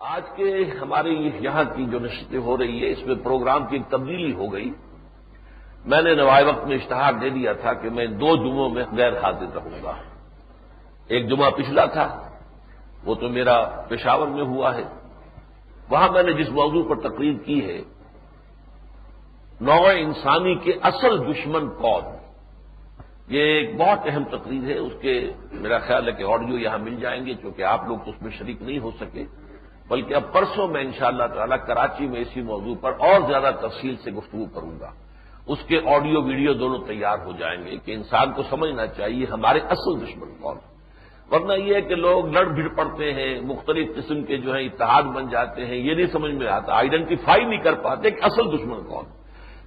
آج کے ہماری یہاں کی جو نشستیں ہو رہی ہے اس میں پروگرام کی ایک تبدیلی ہو گئی۔ میں نے نوائے وقت میں اشتہار دے دیا تھا کہ میں 2 جمعوں میں غیر حاضر رہوں گا۔ ایک جمعہ پچھلا تھا، وہ تو میرا پشاور میں ہوا ہے۔ وہاں میں نے جس موضوع پر تقریر کی ہے، نوع انسانی کے اصل دشمن کون، یہ ایک بہت اہم تقریر ہے۔ اس کے میرا خیال ہے کہ آڈیو یہاں مل جائیں گے، چونکہ آپ لوگ تو اس میں شریک نہیں ہو سکے، بلکہ اب پرسوں میں انشاءاللہ تعالی کراچی میں اسی موضوع پر اور زیادہ تفصیل سے گفتگو کروں گا۔ اس کے آڈیو ویڈیو دونوں تیار ہو جائیں گے کہ انسان کو سمجھنا چاہیے ہمارے اصل دشمن کون، ورنہ یہ ہے کہ لوگ لڑ بھڑ پڑتے ہیں، مختلف قسم کے جو ہیں اتحاد بن جاتے ہیں، یہ نہیں سمجھ میں آتا، آئیڈینٹیفائی نہیں کر پاتے کہ اصل دشمن کون۔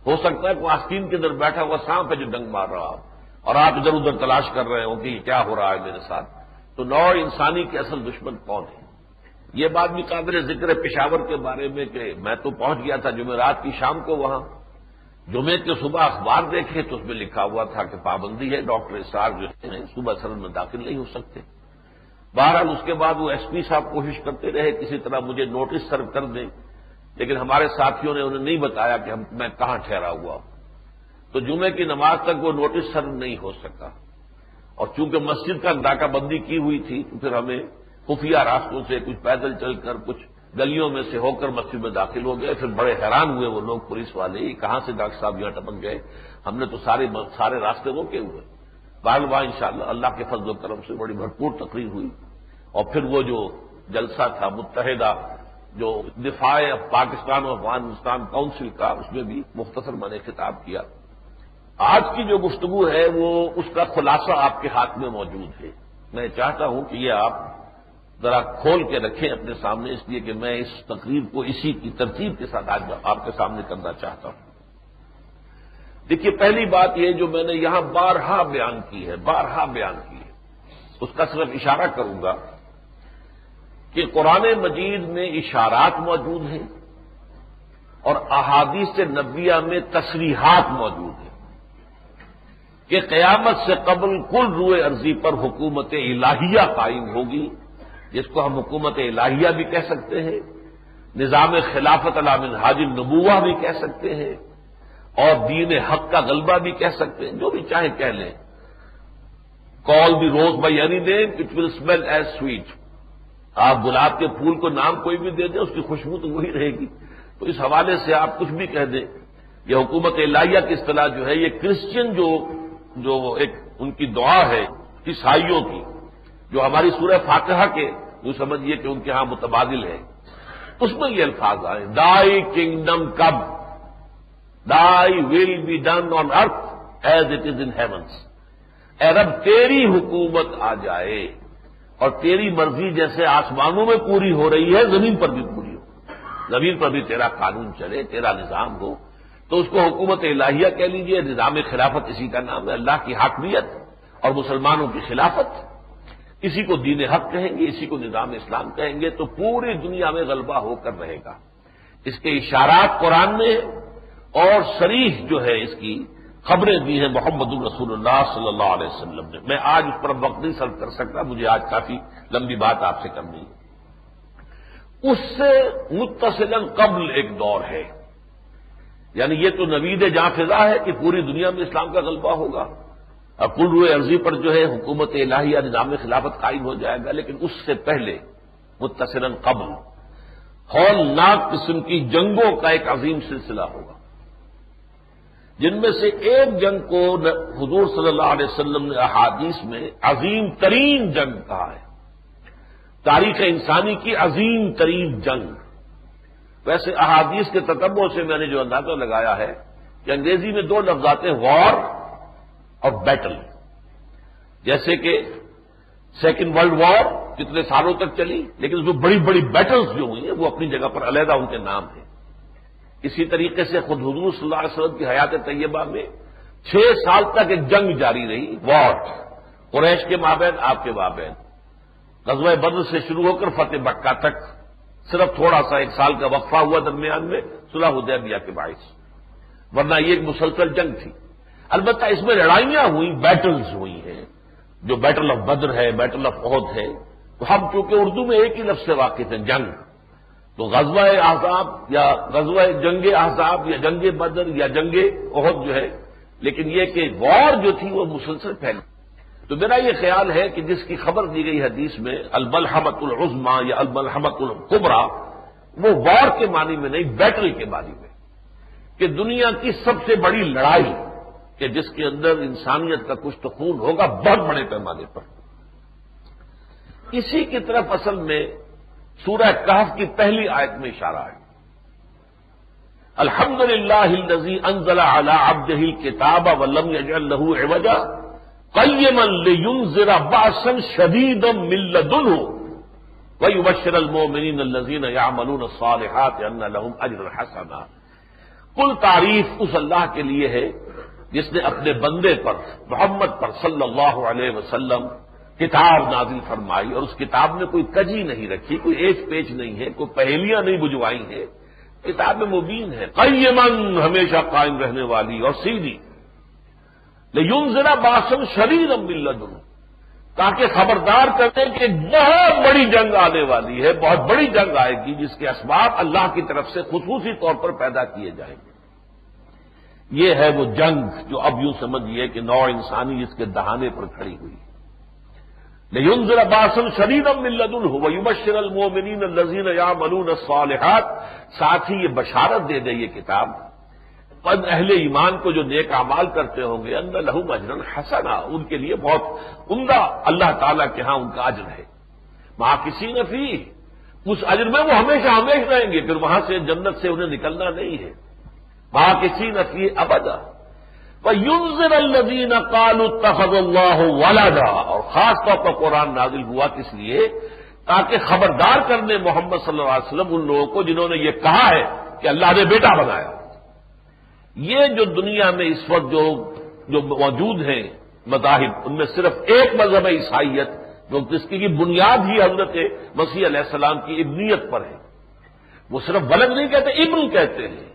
ہو سکتا ہے کوئی آستین کے اندر بیٹھا ہوا سانپ ہے جو ڈنگ مار رہا ہو، اور آپ ادھر ادھر تلاش کر رہے ہو کہ یہ کیا ہو رہا ہے میرے ساتھ۔ تو نوع انسانی کے اصل دشمن کون ہے، یہ بات بھی قابل ذکر ہے پشاور کے بارے میں کہ میں تو پہنچ گیا تھا جمعرات کی شام کو وہاں۔ جمعے کے صبح اخبار دیکھے تو اس میں لکھا ہوا تھا کہ پابندی ہے، ڈاکٹر اسرار جو ہیں صوبہ سرحد میں داخل نہیں ہو سکتے۔ بہرحال اس کے بعد وہ ایس پی صاحب کوشش کرتے رہے کسی طرح مجھے نوٹس سرو کر دیں، لیکن ہمارے ساتھیوں نے انہیں نہیں بتایا کہ میں کہاں ٹھہرا ہوا، تو جمعے کی نماز تک وہ نوٹس سرو نہیں ہو سکا۔ اور چونکہ مسجد کا ناکہ بندی کی ہوئی تھی تو پھر ہمیں خفیہ راستوں سے کچھ پیدل چل کر کچھ گلیوں میں سے ہو کر مسجد میں داخل ہو گئے۔ پھر بڑے حیران ہوئے وہ لوگ پولیس والے، یہ کہاں سے ڈاکٹر صاحب یہاں ٹپک گئے، ہم نے تو سارے راستے روکے ہوئے۔ بہرحال وہاں انشاءاللہ اللہ کے فضل و کرم سے بڑی بھرپور تقریر ہوئی، اور پھر وہ جو جلسہ تھا متحدہ جو دفاع پاکستان و افغانستان کونسل کا، اس میں بھی مختصر میں نے خطاب کیا۔ آج کی جو گفتگو ہے وہ اس کا خلاصہ آپ کے ہاتھ میں موجود ہے۔ میں چاہتا ہوں کہ یہ آپ ذرا کھول کے رکھیں اپنے سامنے، اس لیے کہ میں اس تقریر کو اسی کی ترتیب کے ساتھ آج آپ کے سامنے کرنا چاہتا ہوں۔ دیکھیے، پہلی بات یہ جو میں نے یہاں بارہا بیان کی ہے، اس کا صرف اشارہ کروں گا کہ قرآن مجید میں اشارات موجود ہیں اور احادیث نبویہ میں تصریحات موجود ہیں کہ قیامت سے قبل کل روئے ارضی پر حکومت الہیہ قائم ہوگی، جس کو ہم حکومت الہیہ بھی کہہ سکتے ہیں، نظام خلافت علی منہاج النبوہ بھی کہہ سکتے ہیں، اور دین حق کا غلبہ بھی کہہ سکتے ہیں، جو بھی چاہیں کہہ لیں۔ Call the rose by any name it will smell as sweet, آپ گلاب کے پھول کو نام کوئی بھی دے دیں اس کی خوشبو تو وہی رہے گی۔ تو اس حوالے سے آپ کچھ بھی کہہ دیں، یہ حکومت الہیہ کی اصطلاح جو ہے یہ کرسچین جو ایک ان کی دعا ہے عیسائیوں کی، جو ہماری سورہ فاتحہ کے جو سمجھیے کہ ان کے ہاں متبادل ہے، اس میں یہ الفاظ آئے، دائی kingdom come, thy will be done on earth as it is in heavens, اے رب تیری حکومت آ جائے اور تیری مرضی جیسے آسمانوں میں پوری ہو رہی ہے زمین پر بھی پوری ہو، زمین پر بھی تیرا قانون چلے، تیرا نظام ہو۔ تو اس کو حکومت الہیہ کہہ لیجئے، نظام خلافت اسی کا نام ہے، اللہ کی حاکمیت اور مسلمانوں کی خلافت، اسی کو دین حق کہیں گے، اسی کو نظام اسلام کہیں گے، تو پوری دنیا میں غلبہ ہو کر رہے گا۔ اس کے اشارات قرآن میں اور صریح جو ہے اس کی خبریں دی ہیں محمد الرسول اللہ صلی اللہ علیہ وسلم نے۔ میں آج اس پر وقت نہیں صرف کر سکتا، مجھے آج کافی لمبی بات آپ سے کرنی ہے۔ اس سے متصلاً قبل ایک دور ہے، یعنی یہ تو نوید جاں فضا ہے کہ پوری دنیا میں اسلام کا غلبہ ہوگا اور کل روئے ارضی پر جو ہے حکومت الہیہ نظام خلافت قائم ہو جائے گا، لیکن اس سے پہلے متصلاً قبل ہولناک قسم کی جنگوں کا ایک عظیم سلسلہ ہوگا، جن میں سے ایک جنگ کو حضور صلی اللہ علیہ وسلم نے احادیث میں عظیم ترین جنگ کہا ہے، تاریخ انسانی کی عظیم ترین جنگ۔ ویسے احادیث کے تتبع سے میں نے جو اندازہ لگایا ہے کہ انگریزی میں 2 لفظ آتے ہیں، وار اور بیٹل، جیسے کہ سیکنڈ ورلڈ وار کتنے سالوں تک چلی، لیکن جو بڑی بڑی بیٹلز جو ہوئی ہیں وہ اپنی جگہ پر علیحدہ ان کے نام ہیں۔ اسی طریقے سے خود حضور صلی اللہ علیہ وسلم کی حیات طیبہ میں 6 سال تک ایک جنگ جاری رہی، وار، قریش کے مابین، آپ کے مابین، غزوہ بدر سے شروع ہو کر فتح مکہ تک، صرف تھوڑا سا 1 سال کا وقفہ ہوا درمیان میں صلح حدیبیہ کے باعث، ورنہ یہ ایک مسلسل جنگ تھی۔ البتہ اس میں لڑائیاں ہوئی، بیٹلز ہوئی ہیں، جو بیٹل آف بدر ہے، بیٹل آف احد ہے، تو ہم چونکہ اردو میں ایک ہی لفظ سے واقف ہیں، جنگ، تو غزوہ احزاب یا غزوہ جنگ احزاب یا جنگ بدر یا جنگ احد جو ہے، لیکن یہ کہ وار جو تھی وہ مسلسل پھیلی. تو میرا یہ خیال ہے کہ جس کی خبر دی گئی حدیث میں الملحمۃ العظمی یا الملحمۃ الکبریٰ، وہ وار کے معنی میں نہیں، بیٹل کے معنی میں، کہ دنیا کی سب سے بڑی لڑائی کہ جس کے اندر انسانیت کا کچھ تو خون ہوگا بہت بڑے پیمانے پر. اسی کی طرف اصل میں سورہ کہف کی پہلی آیت میں اشارہ ہے. الحمدللہ الذی انزل علی عبدہ الکتاب ولم یجعل لہ عوجا قیما لینذر بأسا شدیدا من لدنہ ویبشر المؤمنین الذین یعملون الصالحات ان لہم اجرا حسنا. کل تعریف اس اللہ کے لیے ہے جس نے اپنے بندے پر محمد پر صلی اللہ علیہ وسلم کتاب نازل فرمائی، اور اس کتاب میں کوئی کجی نہیں رکھی، کوئی ایچ پیچ نہیں ہے، کوئی پہیلیاں نہیں بجوائی ہیں. کتاب مبین ہے، قیماً ہمیشہ قائم رہنے والی اور سیدھی، لینذر بأسا شدیدا من لدنہ، تاکہ خبردار کرتے کہ ایک بہت بڑی جنگ آنے والی ہے، بہت بڑی جنگ آئے گی جس کے اسباب اللہ کی طرف سے خصوصی طور پر پیدا کیے جائیں گے. یہ ہے وہ جنگ جو اب یوں سمجھیے کہ نوع انسانی اس کے دہانے پر کھڑی ہوئی. لینذر بأسا شدیدا من لدنہ ویبشر المؤمنین الذین یعملون الصالحات. ساتھ ہی یہ بشارت دے دے یہ کتاب اہل ایمان کو جو نیک اعمال کرتے ہوں گے، ان لہم اجرا حسنا، ان کے لیے بہت عمدہ اللہ تعالیٰ کے ہاں ان کا اجر ہے. ماکثین فیہ، اس اجر میں وہ ہمیشہ ہمیشہ رہیں گے، پھر وہاں سے جنت سے انہیں نکلنا نہیں ہے. ماکثین فیہ ابدا. وَيُنذِرَ الَّذِينَ قَالُوا اتَّخَذَ اللَّهُ وَلَدًا، اور خاص طور پر قرآن نازل ہوا کس لیے؟ تاکہ خبردار کرنے محمد صلی اللہ علیہ وسلم ان لوگوں کو جنہوں نے یہ کہا ہے کہ اللہ نے بیٹا بنایا. یہ جو دنیا میں اس وقت جو موجود ہیں مذاہب، ان میں صرف ایک مذہب عیسائیت جو جس کی بنیاد ہی حضرت مسیح علیہ السلام کی ابنیت پر ہے. وہ صرف ولد نہیں کہتے، ابن کہتے ہیں،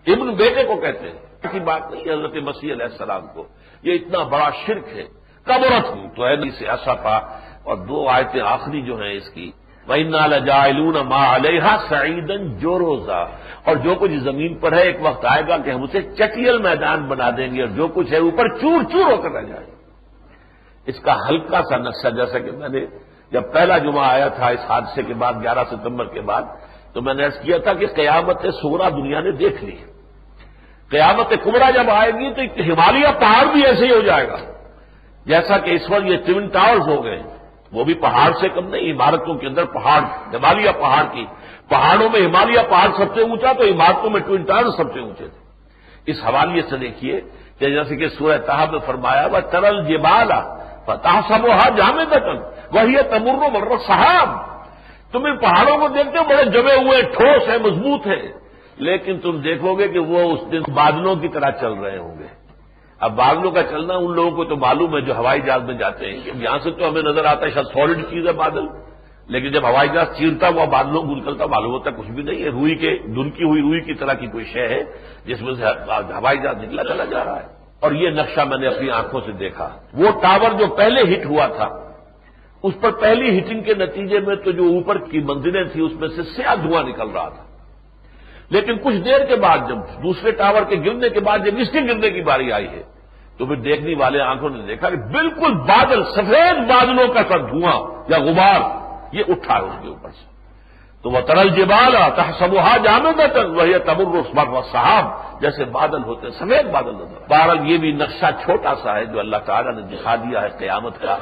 ابن بیٹے کو کہتے ہیں. ایسی بات نہیں ہے حضرت مسیح علیہ السلام کو. یہ اتنا بڑا شرک ہے. کبرت تو ہے نہیں سے اسفا. اور دو آیتیں آخری جو ہیں اس کی، وَإِنَّا لَجَاعِلُونَ مَا عَلَيْهَا صَعِيدًا جُرُزًا، اور جو کچھ زمین پر ہے ایک وقت آئے گا کہ ہم اسے چٹیل میدان بنا دیں گے، اور جو کچھ ہے اوپر چور چور ہو کر رہ جائے. اس کا ہلکا سا نقشہ، جیسا کہ میں نے جب پہلا جمعہ آیا تھا اس حادثے کے بعد 11 ستمبر کے بعد، تو میں نے عرض کیا تھا کہ قیامت صغریٰ دنیا نے دیکھ لی. قیامت کبریٰ جب آئے گی تو ہمالیہ پہاڑ بھی ایسے ہی ہو جائے گا جیسا کہ اس وقت یہ ٹوین ٹاورز ہو گئے. وہ بھی پہاڑ سے کم نہیں، عمارتوں کے اندر پہاڑ، ہمالیہ پہاڑ کی، پہاڑوں میں ہمالیہ پہاڑ سب سے اونچا تو عمارتوں میں ٹوین ٹاورز سب سے اونچے تھے. اس حوالے سے دیکھیے کہ جیسے کہ سورہ طہ میں فرمایا وَتَرَى الْجِبَالَ فَتَحْسَبُهَا جَامِدَةً وَهِيَ تَمُرُّ مَرَّ السَّحَابِ. تم ان پہاڑوں کو دیکھتے ہو بڑے جمے ہوئے، ٹھوس ہیں، مضبوط ہیں، لیکن تم دیکھو گے کہ وہ اس دن بادلوں کی طرح چل رہے ہوں گے. اب بادلوں کا چلنا ان لوگوں کو تو معلوم ہے جو ہوائی جہاز میں جاتے ہیں کہ یہاں سے تو ہمیں نظر آتا ہے شاید سالڈ چیز ہے بادل، لیکن جب ہوائی جہاز چیرتا ہوا بادلوں کو نکلتا معلوم ہوتا کچھ بھی نہیں ہے، روئی کے دھنکی ہوئی روئی کی طرح کی کوئی شے ہے جس میں سے ہوائی جہاز نکلا چلا جا رہا ہے. اور یہ نقشہ میں نے اپنی آنکھوں سے دیکھا. وہ ٹاور جو پہلے ہٹ ہوا تھا اس پر پہلی ہٹنگ کے نتیجے میں تو جو اوپر کی منزلیں تھیں اس میں سے سیاہ دھواں نکل رہا تھا، لیکن کچھ دیر کے بعد جب دوسرے ٹاور کے گرنے کے بعد جب اس کے گرنے کی باری آئی ہے تو پھر دیکھنے والے آنکھوں نے دیکھا کہ بالکل بادل، سفید بادلوں کا سا دھواں یا غبار یہ اٹھا ہے اس کے اوپر سے. تو وَتَرَى الْجِبَالَ تَحْسَبُهَا جَامِدَةً وَهِيَ تَمُرُّ مَرَّ السَّحَابِ، جیسے بادل ہوتے ہیں، سفید بادل نظر. بہرحال یہ بھی نقشہ چھوٹا سا ہے جو اللہ تعالیٰ نے دکھا دیا ہے قیامت کا،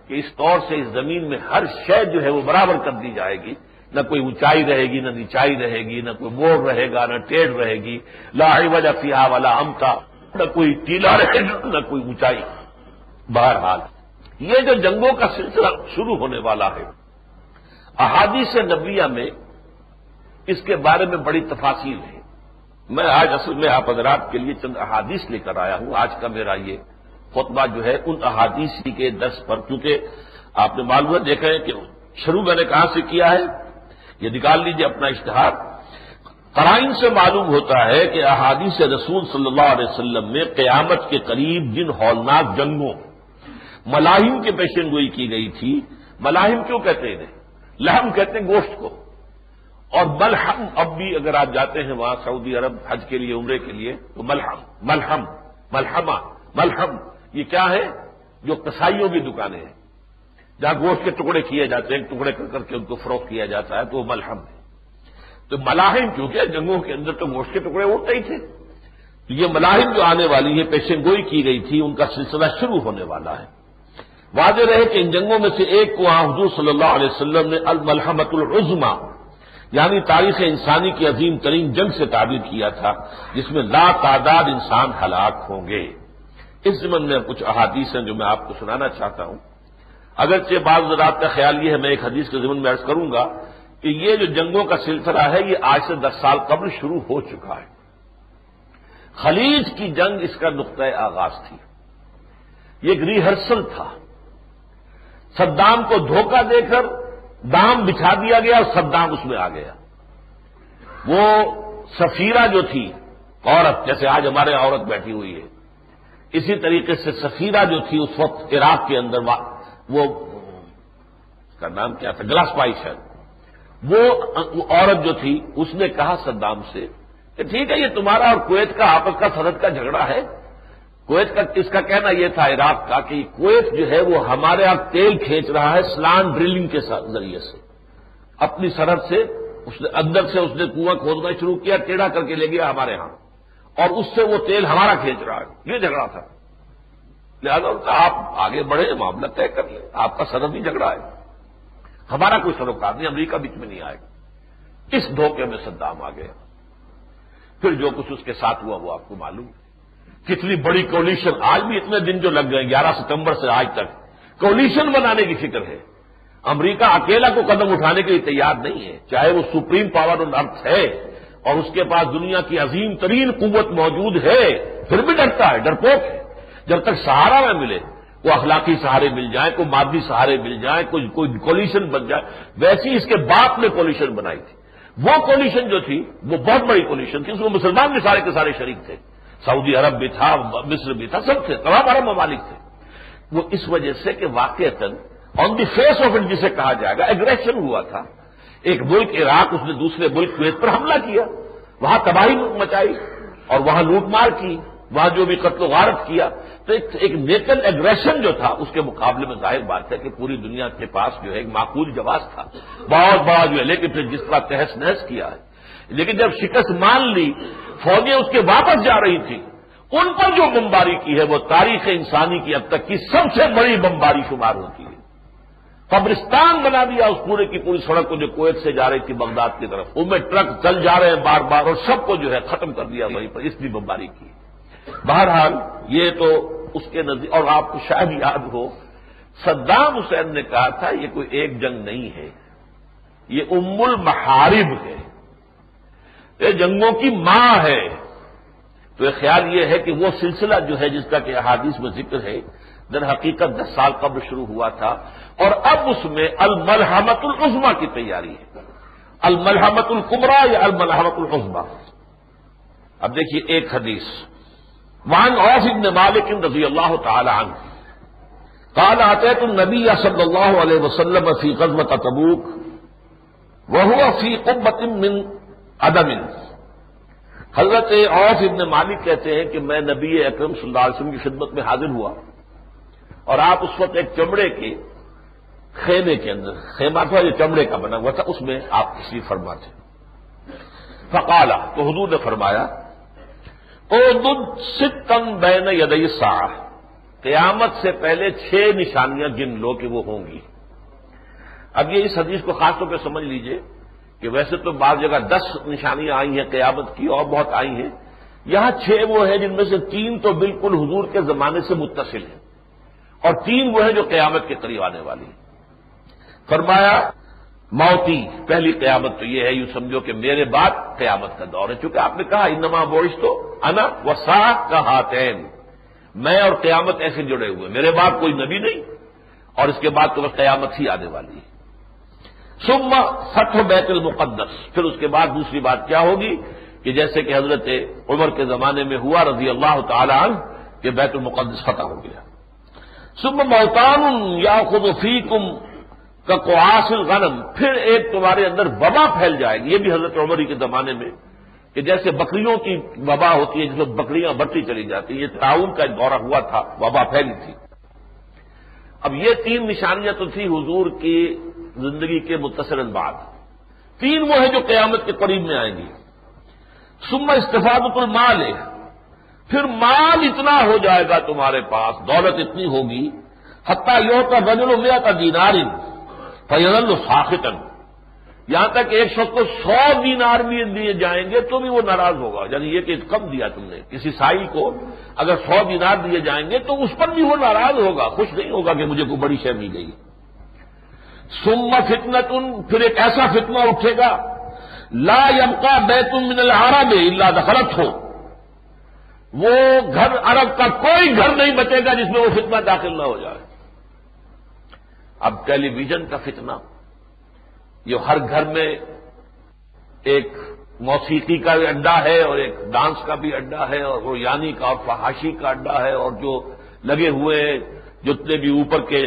کہ اس طور سے اس زمین میں ہر شے جو ہے وہ برابر کر دی جائے گی. نہ کوئی اونچائی رہے گی، نہ نیچائی رہے گی، نہ کوئی موڑ رہے گا، نہ ٹیڑھ رہے گی. لا عوج فیہا ولا امتا، نہ کوئی ٹیلا رہے گا نہ کوئی اونچائی. بہرحال یہ جو جنگوں کا سلسلہ شروع ہونے والا ہے، احادیث نبویہ میں اس کے بارے میں بڑی تفاصیل ہے. میں آج اصل میں آپ حضرات کے لیے چند احادیث لے کر آیا ہوں. آج کا میرا یہ خطبہ جو ہے ان احادیث کے درس پر، کیونکہ آپ نے معلومات دیکھا ہے کہ شروع میں نے کہاں سے کیا ہے، یہ نکال لیجیے اپنا اشتہار. قرائن سے معلوم ہوتا ہے کہ احادیث رسول صلی اللہ علیہ وسلم میں قیامت کے قریب جن ہولناک جنگوں، ملاحم کے پیشن گوئی کی گئی تھی. ملاحم کیوں کہتے ہیں؟ لحم کہتے ہیں گوشت کو، اور ملحم، اب بھی اگر آپ جاتے ہیں وہاں سعودی عرب حج کے لیے، عمرے کے لیے، تو ملحم یہ کیا ہے؟ جو قصائیوں کی دکانیں ہیں جہاں گوشت کے ٹکڑے کیے جاتے ہیں، ٹکڑے کر کر کے ان کو فروخت کیا جاتا ہے، تو وہ ملحم ہے۔ تو ملاحم، کیونکہ جنگوں کے اندر تو گوشت کے ٹکڑے اڑتے ہی تھے، تو یہ ملاحم جو آنے والی ہے، پیشن گوئی کی گئی تھی، ان کا سلسلہ شروع ہونے والا ہے۔ واضح رہے کہ ان جنگوں میں سے ایک کو حضور صلی اللہ علیہ وسلم نے الملحمۃ العظمی، یعنی تاریخ انسانی کی عظیم ترین جنگ سے تعبیر کیا تھا، جس میں لا تعداد انسان ہلاک ہوں گے۔ اس ضمن میں کچھ احادیث ہیں جو میں آپ کو سنانا چاہتا ہوں۔ اگرچہ بعض حضرات کا خیال یہ ہے، میں ایک حدیث کے ضمن میں عرض کروں گا کہ یہ جو جنگوں کا سلسلہ ہے یہ آج سے 10 سال قبل شروع ہو چکا ہے۔ خلیج کی جنگ اس کا نقطۂ آغاز تھی، یہ ایک ریہرسل تھا۔ صدام کو دھوکہ دے کر دام بچھا دیا گیا اور صدام اس میں آ گیا۔ وہ سفیرہ جو تھی عورت، جیسے آج ہمارے عورت بیٹھی ہوئی ہے، اسی طریقے سے سفیرہ جو تھی اس وقت عراق کے اندر، وہ اس کا نام کیا تھا، گلاس پائی شاید، وہ عورت جو تھی اس نے کہا صدام سے کہ ٹھیک ہے، یہ تمہارا اور کویت کا آپس کا سرحد کا جھگڑا ہے۔ کویت کا، اس کا کہنا یہ تھا عراق کا کہ کویت جو ہے وہ ہمارے یہاں تیل کھینچ رہا ہے سلان ڈرلنگ کے ذریعے سے، اپنی سرحد سے اس نے اندر سے اس نے کنواں کھودنا شروع کیا، ٹیڑھا کر کے لے گیا ہمارے ہاں، اور اس سے وہ تیل ہمارا کھینچ رہا ہے۔ یہ جھگڑا تھا، لہٰذا آپ آگے بڑھے، معاملہ طے کر لیں، آپ کا سرحدی جھگڑا ہے، ہمارا کوئی سروکار نہیں، امریکہ بیچ میں نہیں آئے گا۔ اس دھوکے میں صدام آ گیا۔ پھر جو کچھ اس کے ساتھ ہوا وہ آپ کو معلوم ہے، کتنی بڑی کولیشن، آج بھی اتنے دن جو لگ گئے 11 ستمبر سے آج تک کولیشن بنانے کی فکر ہے۔ امریکہ اکیلا کو قدم اٹھانے کے لیے تیار نہیں ہے، چاہے وہ سپریم پاور آن ارتھ ہے اور اس کے پاس دنیا کی عظیم ترین قوت موجود ہے، پھر بھی ڈرتا ہے، ڈرپوک ہے۔ جب تک سہارا نہ ملے، وہ اخلاقی سہارے مل جائیں، کوئی مادی سہارے مل جائیں، کوئی کولیشن بن جائے، ویسی اس کے باپ نے کولیشن بنائی تھی۔ وہ کولیشن جو تھی وہ بہت بڑی کولیشن تھی، اس میں مسلمان بھی سارے کے سارے شریک تھے، سعودی عرب بھی تھا، مصر بھی تھا، سب تھے، تمام عرب ممالک تھے۔ وہ اس وجہ سے کہ واقعتاً آن دی فیس آف اٹ جسے کہا جائے گا ایگریشن ہوا تھا۔ ایک ملک عراق، اس نے دوسرے ملک کویت پر حملہ کیا، وہاں تباہی مچائی اور وہاں لوٹ مار کی، وہاں جو بھی قتل و غارت کیا، تو ایک نیٹل ایگریشن جو تھا اس کے مقابلے میں ظاہر بات ہے کہ پوری دنیا کے پاس جو ہے ایک معقول جواز تھا، بہت بڑا جو ہے، لیکن پھر جس طرح تہس نہس کیا ہے، لیکن جب شکست مان لی، فوجیں اس کے واپس جا رہی تھی، ان پر جو بمباری کی ہے وہ تاریخ انسانی کی اب تک کی سب سے بڑی بمباری شمار ہوتی ہے۔ قبرستان بنا دیا اس پورے کی پوری سڑک کو جو کویت سے جا رہی تھی بغداد کی طرف، ان میں ٹرک چل جا رہے ہیں بار بار، اور سب کو جو ہے ختم کر دیا وہیں پر، اس لیے بمباری کی۔ بہرحال یہ تو اس کے نزدیک، اور آپ کو شاید یاد ہو صدام حسین نے کہا تھا یہ کوئی ایک جنگ نہیں ہے، یہ ام المحارب ہے، یہ جنگوں کی ماں ہے۔ تو یہ خیال یہ ہے کہ وہ سلسلہ جو ہے جس کا کہ احادیث میں ذکر ہے، در حقیقت 10 سال قبل شروع ہوا تھا، اور اب اس میں الملحمۃ العظمی کی تیاری ہے، الملحمۃ الکبریٰ یا الملحمۃ العظمی۔ اب دیکھیے ایک حدیث، وعن عوف بن مالک رضی اللہ تعالی عنہ قال اتيت النبي صلی اللہ علیہ وسلم فی غزوۃ تبوک وهو فی قبۃ من عدم۔ حضرت عوف بن مالک کہتے ہیں کہ میں نبی اکرم صلی اللہ علیہ وسلم کی خدمت میں حاضر ہوا، اور آپ اس وقت ایک چمڑے کے خیمے کے اندر، خیمہ تھا جو چمڑے کا بنا ہوا تھا، اس میں آپ تشریف فرما تھے۔ فقال، تو حضور نے فرمایا، اعدد ستا بین یدی الساعہ، قیامت سے پہلے 6 نشانیاں گن لو کہ وہ ہوں گی۔ اب یہ اس حدیث کو خاص طور پہ سمجھ لیجئے کہ ویسے تو بعض جگہ 10 نشانیاں آئی ہیں قیامت کی، اور بہت آئی ہیں، یہاں 6 وہ ہیں جن میں سے 3 تو بالکل حضور کے زمانے سے متصل ہیں، اور 3 وہ ہیں جو قیامت کے قریب آنے والی ہیں۔ فرمایا موتی، پہلی قیامت تو یہ ہے، یوں سمجھو کہ میرے بعد قیامت کا دور ہے، چونکہ آپ نے کہا انما بعثت انا وساعۃ کہاتین، میں اور قیامت ایسے جڑے ہوئے، میرے بعد کوئی نبی نہیں، اور اس کے بعد تو بس قیامت ہی آنے والی ہے۔ ثم فتح بیت المقدس، پھر اس کے بعد دوسری بات کیا ہوگی کہ جیسے کہ حضرت عمر کے زمانے میں ہوا رضی اللہ تعالی عنہ کہ بیت المقدس فتح ہو گیا۔ ثم موتان یاخذ فیکم کقواس الغنم، پھر ایک تمہارے اندر وبا پھیل جائے گی. یہ بھی حضرت عمر کے زمانے میں کہ جیسے بکریوں کی وبا ہوتی ہے جس میں بکریاں بڑھتی چلی جاتی ہیں، یہ تعاون کا ایک دورہ ہوا تھا، وبا پھیلی تھی. اب یہ 3 نشانیاں تو تھی حضور کی زندگی کے متصل بعد. 3 وہ ہیں جو قیامت کے قریب میں آئیں گی. ثم استفادۃ المال، پھر مال اتنا ہو جائے گا تمہارے پاس، دولت اتنی ہوگی، حتی یعطی الرجل 100 دینار فیظل ساخطا، یہاں تک ایک شخص کو 100 دینار بھی دیے جائیں گے تو بھی وہ ناراض ہوگا. یعنی یہ کہ کم دیا تم نے، کسی سائی کو اگر 100 دینار دیے جائیں گے تو اس پر بھی وہ ناراض ہوگا، خوش نہیں ہوگا کہ مجھے کوئی بڑی شے مل گئی. ثم فتنۃ، پھر ایک ایسا فتنہ اٹھے گا، لا یبقى بیت من العرب الا دخلتہ، وہ گھر عرب کا کوئی گھر نہیں بچے گا جس میں وہ فتنہ داخل نہ ہو جائے. اب ٹیلی ویژن کا فتنہ، یہ ہر گھر میں ایک موسیقی کا بھی اڈا ہے اور ایک ڈانس کا بھی اڈا ہے اور وہ یعنی کا اور فحاشی کا اڈا ہے، اور جو لگے ہوئے جتنے بھی اوپر کے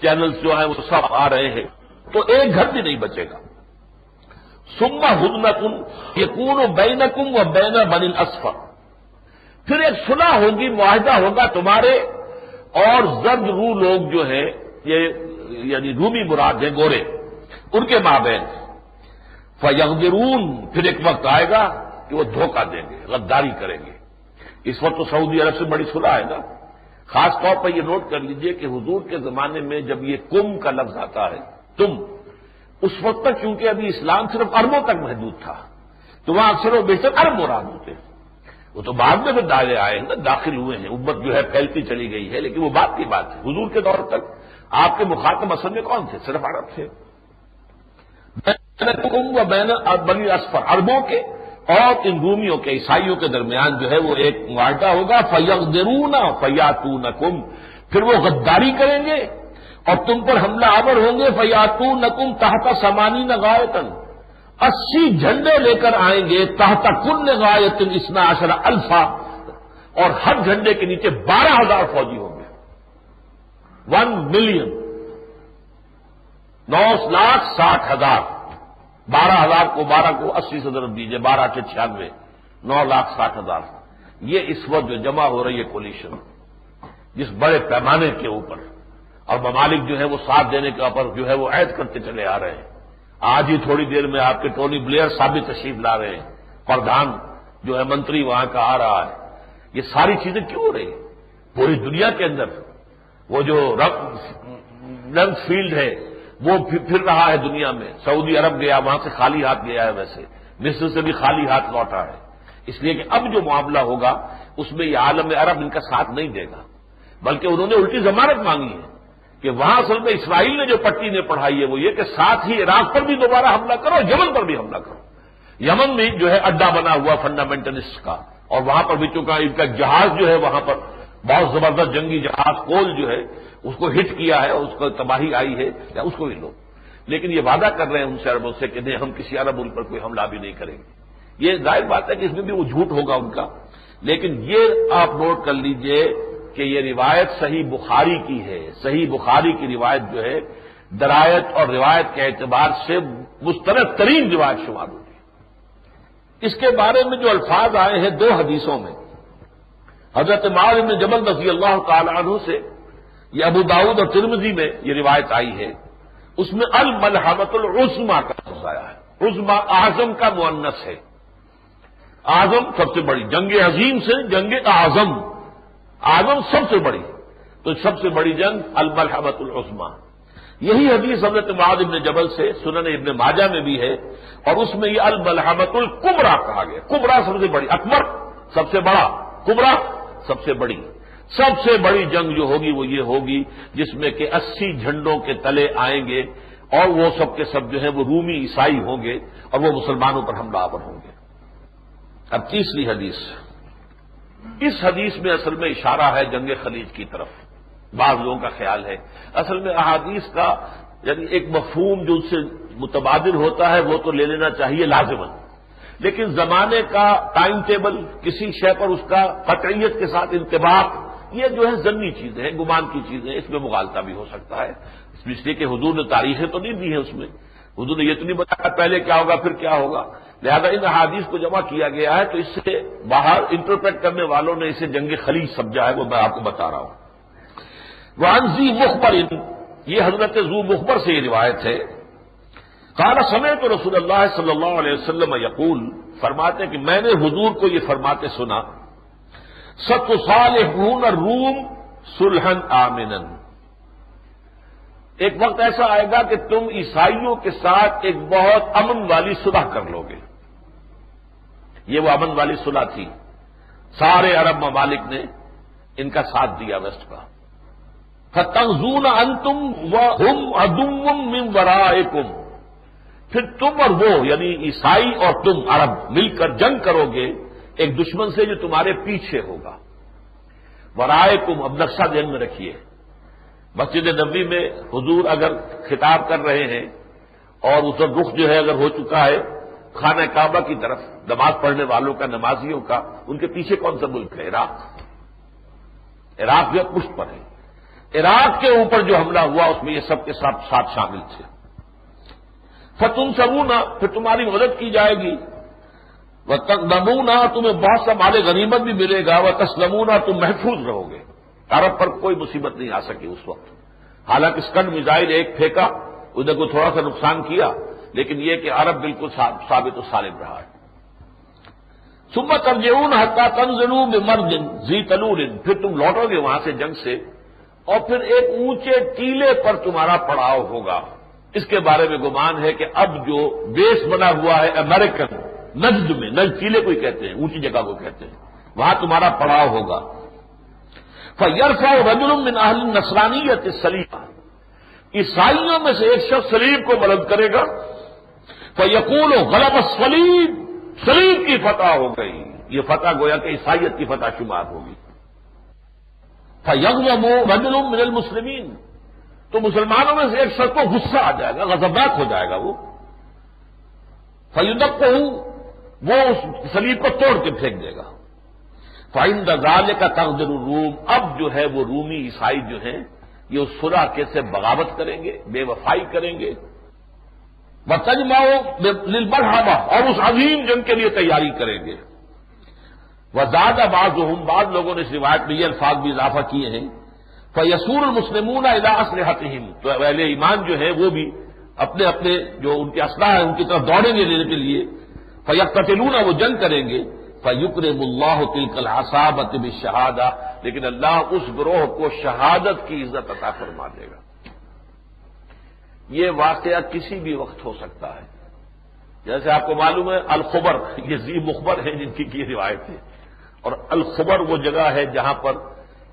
چینلز جو ہیں وہ سب آ رہے ہیں، تو ایک گھر بھی نہیں بچے گا. ثم ہدنۃ یکون بینکم و بین بنی الاصفر، پھر ایک صلح ہوگی، معاہدہ ہوگا تمہارے اور زرد رو لوگ جو ہیں، یہ یعنی رومی مراد ہیں، گورے، ان کے مابین. فیغدرون، پھر ایک وقت آئے گا کہ وہ دھوکہ دیں گے، غداری کریں گے. اس وقت تو سعودی عرب سے بڑی صلح ہے نا. خاص طور پر یہ نوٹ کر لیجئے کہ حضور کے زمانے میں جب یہ کم کا لفظ آتا ہے، تم، اس وقت تک چونکہ ابھی اسلام صرف عربوں تک محدود تھا تو وہاں اکثر و بیشتر عرب مراد ہوتے ہیں. وہ تو بعد میں پھر داخل آئے ہیں، داخل ہوئے ہیں، امت جو ہے پھیلتی چلی گئی ہے، لیکن وہ بات کی بات ہے. حضور کے دور تک آپ کے مخاطب اصل میں کون تھے؟ صرف عرب تھے. و بین بنی اصفر، عربوں کے اور ان رومیوں کے، عیسائیوں کے درمیان جو ہے وہ ایک معاہدہ ہوگا. فیغدرون فیاتونکم، پھر وہ غداری کریں گے اور تم پر حملہ آور ہوں گے. فیاتونکم تحت 80 غایۃ، 80 جھنڈے لے کر آئیں گے. تحت کل غایۃ 12 الفا، اور ہر جھنڈے کے نیچے 12,000 فوجی ہوں گے. 1 ملین، 9,60,000، 12,000 کو 12 کو 80 سے ضرب دیجیے، 12 کے 96، 9,60,000. یہ اس وقت جو جمع ہو رہی ہے کولیشن، جس بڑے پیمانے کے اوپر، اور ممالک جو ہے وہ ساتھ دینے کے اوپر جو ہے وہ عہد کرتے چلے آ رہے ہیں. آج ہی تھوڑی دیر میں آپ کے ٹونی بلیئر صاحب تشریف لا رہے ہیں، پردھان جو ہے منتری وہاں کا آ رہا ہے. یہ ساری چیزیں کیوں ہو رہی ہیں پوری دنیا کے اندر؟ وہ جو رنگ فیلڈ ہے وہ پھر رہا ہے دنیا میں. سعودی عرب گیا، وہاں سے خالی ہاتھ گیا ہے، ویسے مصر سے بھی خالی ہاتھ لوٹا ہے. اس لیے کہ اب جو معاملہ ہوگا اس میں یہ عالم عرب ان کا ساتھ نہیں دے گا، بلکہ انہوں نے الٹی ضمانت مانگی ہے کہ وہاں اصل میں اسرائیل نے جو پٹی نے پڑھائی ہے وہ یہ کہ ساتھ ہی عراق پر بھی دوبارہ حملہ کرو، یمن پر بھی حملہ کرو. یمن میں جو ہے اڈا بنا ہوا فنڈامنٹلسٹ کا، اور وہاں پر بھی چونکہ ان کا جہاز جو ہے وہاں پر بہت زبردست جنگی جہاز کول جو ہے اس کو ہٹ کیا ہے اور اس کو تباہی آئی ہے، یا اس کو بھی لو. لیکن یہ وعدہ کر رہے ہیں ان سے عربوں سے کہ نہیں، ہم کسی عرب ملک پر کوئی حملہ بھی نہیں کریں گے. یہ ظاہر بات ہے کہ اس میں بھی وہ جھوٹ ہوگا ان کا. لیکن یہ آپ نوٹ کر لیجئے کہ یہ روایت صحیح بخاری کی ہے. صحیح بخاری کی روایت جو ہے درایت اور روایت کے اعتبار سے مستند ترین روایت شمار ہوگی. اس کے بارے میں جو الفاظ آئے ہیں 2 حدیثوں میں، حضرت معاذ بن جبل رضی اللہ تعالی عنہ سے، یہ ابو داؤد اور ترمذی میں یہ روایت آئی ہے. اس میں الملحمۃ العظمی کا لفظ آیا ہے. عظمی اعظم کا مؤنث ہے. اعظم سب سے بڑی، جنگ عظیم سے جنگ اعظم، اعظم سب سے بڑی، تو سب سے بڑی جنگ الملحمۃ العظمی. یہی حدیث حضرت معاذ بن جبل سے سنن ابن ماجہ میں بھی ہے، اور اس میں یہ الملحمۃ الکبریٰ کہا گیا. کبریٰ سب سے بڑی، اکبر سب سے بڑا، کبریٰ سب سے بڑی. سب سے بڑی جنگ جو ہوگی وہ یہ ہوگی جس میں کہ 80 جھنڈوں کے تلے آئیں گے، اور وہ سب کے سب جو ہے وہ رومی عیسائی ہوں گے، اور وہ مسلمانوں پر حملہ آور ہوں گے. اب تیسری حدیث، اس حدیث میں اصل میں اشارہ ہے جنگ خلیج کی طرف. بعض لوگوں کا خیال ہے اصل میں احادیث کا یعنی ایک مفہوم جو ان سے متبادل ہوتا ہے وہ تو لے لینا چاہیے لازماً، لیکن زمانے کا ٹائم ٹیبل، کسی شے پر اس کا قطعیت کے ساتھ انطباق، یہ جو ہے ضمنی چیزیں ہیں، گمان کی چیزیں، اس میں مغالطہ بھی ہو سکتا ہے. اس لیے کہ حضور نے تاریخیں تو نہیں دی ہیں اس میں، حضور نے یہ تو نہیں بتایا پہلے کیا ہوگا پھر کیا ہوگا، لہذا ان احادیث کو جمع کیا گیا ہے تو اس سے باہر انٹرپریٹ کرنے والوں نے اسے جنگ خلیج سمجھا ہے، وہ میں آپ کو بتا رہا ہوں۔ وعن ذی مخبر، یہ حضرت ذو مخبر سے یہ روایت ہے، قال سمعت رسول اللہ صلی اللہ علیہ وسلم یقول، فرماتے کہ میں نے حضور کو یہ فرماتے سنا، ستصالحون الروم صلحا آمنا، ایک وقت ایسا آئے گا کہ تم عیسائیوں کے ساتھ ایک بہت امن والی صلح کر لو گے۔ یہ وہ امن والی صلح تھی، سارے عرب ممالک نے ان کا ساتھ دیا ویسٹ کا۔ فتغزون انتم وهم عدو من ورائکم، پھر تم اور وہ یعنی عیسائی اور تم عرب مل کر جنگ کرو گے ایک دشمن سے جو تمہارے پیچھے ہوگا۔ ورائکم، اب نقشہ ذہن میں رکھیے، مسجد نبوی میں حضور اگر خطاب کر رہے ہیں اور اس وقت رخ جو ہے اگر ہو چکا ہے خانہ کعبہ کی طرف، نماز پڑھنے والوں کا، نمازیوں کا، ان کے پیچھے کون سا ملک ہے؟ عراق۔ عراق جو پشت پر ہے، عراق کے اوپر جو حملہ ہوا اس میں یہ سب کے ساتھ شامل تھے۔ فتنصرون، پھر تمہاری مدد کی جائے گی، وتغنمون، تمہیں بہت سا مال غنیمت بھی ملے گا، وتسلمون، تم محفوظ رہو گے۔ عرب پر کوئی مصیبت نہیں آ سکی اس وقت، حالانکہ اسکڈ میزائل ایک پھینکا، ادھر کو تھوڑا سا نقصان کیا، لیکن یہ کہ عرب بالکل ثابت و سالم رہا ہے۔ ثم ترجعون حتى تنزلوا بمرج ذی طلول، پھر تم لوٹو گے وہاں سے جنگ سے، اور پھر ایک اونچے ٹیلے پر تمہارا پڑاؤ ہوگا۔ اس کے بارے میں گمان ہے کہ اب جو بیس بنا ہوا ہے امریکن نجد میں، نجد ٹیلے کو کہتے ہیں، اونچی جگہ کو کہتے ہیں، وہاں تمہارا پڑاؤ ہوگا۔ فَيَرْفَعُ رَجُلٌ مِّنْ أَهْلِ النَّصْرَانِيَّةِ الصَّلِيبَ، عیسائیوں میں سے ایک شخص صلیب کو بلند کرے گا، فَيَقُولُ غَلَبَ الصَّلِيب، صلیب کی فتح ہو گئی، یہ فتح گویا کہ عیسائیت کی فتح شمار ہوگی۔ فَيَغْضَبُ رَجُلٌ مِّنَ الْمُسْلِمِينَ، تو مسلمانوں میں سے ایک شخص کو غصہ آ جائے گا، غضبناک ہو جائے گا وہ، فَيُدَقُّهُ، وہ اس صلیب کو توڑ کے پھینک دے گا۔ فَعِندَ ذَلِكَ تَغْدِرُ الرُّومُ، اب جو ہے وہ رومی عیسائی جو ہیں یہ اس صلح کے سے بغاوت کریں گے، بے وفائی کریں گے، وَتَجْمَعُ لِلْمَلْحَمَةِ، اور اس عظیم جنگ کے لیے تیاری کریں گے۔ وَزَادَ بَعْضُهُمْ، بعض لوگوں نے اس روایت میں یہ الفاظ بھی اضافہ کیے ہیں، فَيَسُورُ الْمُسْلِمُونَ إِلَىٰ أَسْلِحَتِهِمْ، تو اہل ایمان جو ہیں وہ بھی اپنے اپنے جو ان کے اسلحہ ہیں ان کی طرف دوڑیں گے لینے کے لیے، فَيَقْتَتِلُونَ، وہ جنگ کریں گے، فَيُكْرِمُ اللَّهُ تِلْكَ الْعَصَابَةَ بِالشَّهَادَةِ، لیکن اللہ اس گروہ کو شہادت کی عزت عطا فرما دے گا۔ یہ واقعہ کسی بھی وقت ہو سکتا ہے، جیسے آپ کو معلوم ہے الخبر، یہ ذی مخبر ہے جن کی روایت ہے، اور الخبر وہ جگہ ہے جہاں پر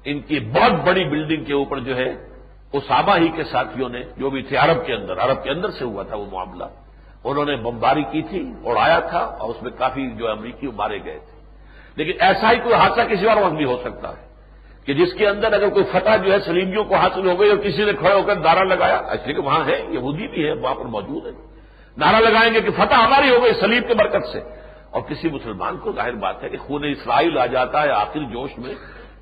ان کی بہت بڑی بلڈنگ کے اوپر جو ہے اسامہ ہی کے ساتھیوں نے جو بھی تھے عرب کے اندر سے ہوا تھا وہ معاملہ، انہوں نے بمباری کی تھی، اڑایا تھا، اور اس میں کافی جو امریکی مارے گئے تھے۔ لیکن ایسا ہی کوئی حادثہ کسی اور وقت بھی ہو سکتا ہے کہ جس کے اندر اگر کوئی فتح جو ہے صلیبیوں کو حاصل ہو گئی اور کسی نے کھڑے ہو کر نعرہ لگایا، اس لیے کہ وہاں ہے یہودی بھی ہے وہاں پر موجود ہے، نعرہ لگائیں گے کہ فتح ہماری ہو گئی صلیب کے برکت سے، اور کسی مسلمان کو ظاہر بات ہے کہ خون اسرائیل آ جاتا ہے آخر جوش میں،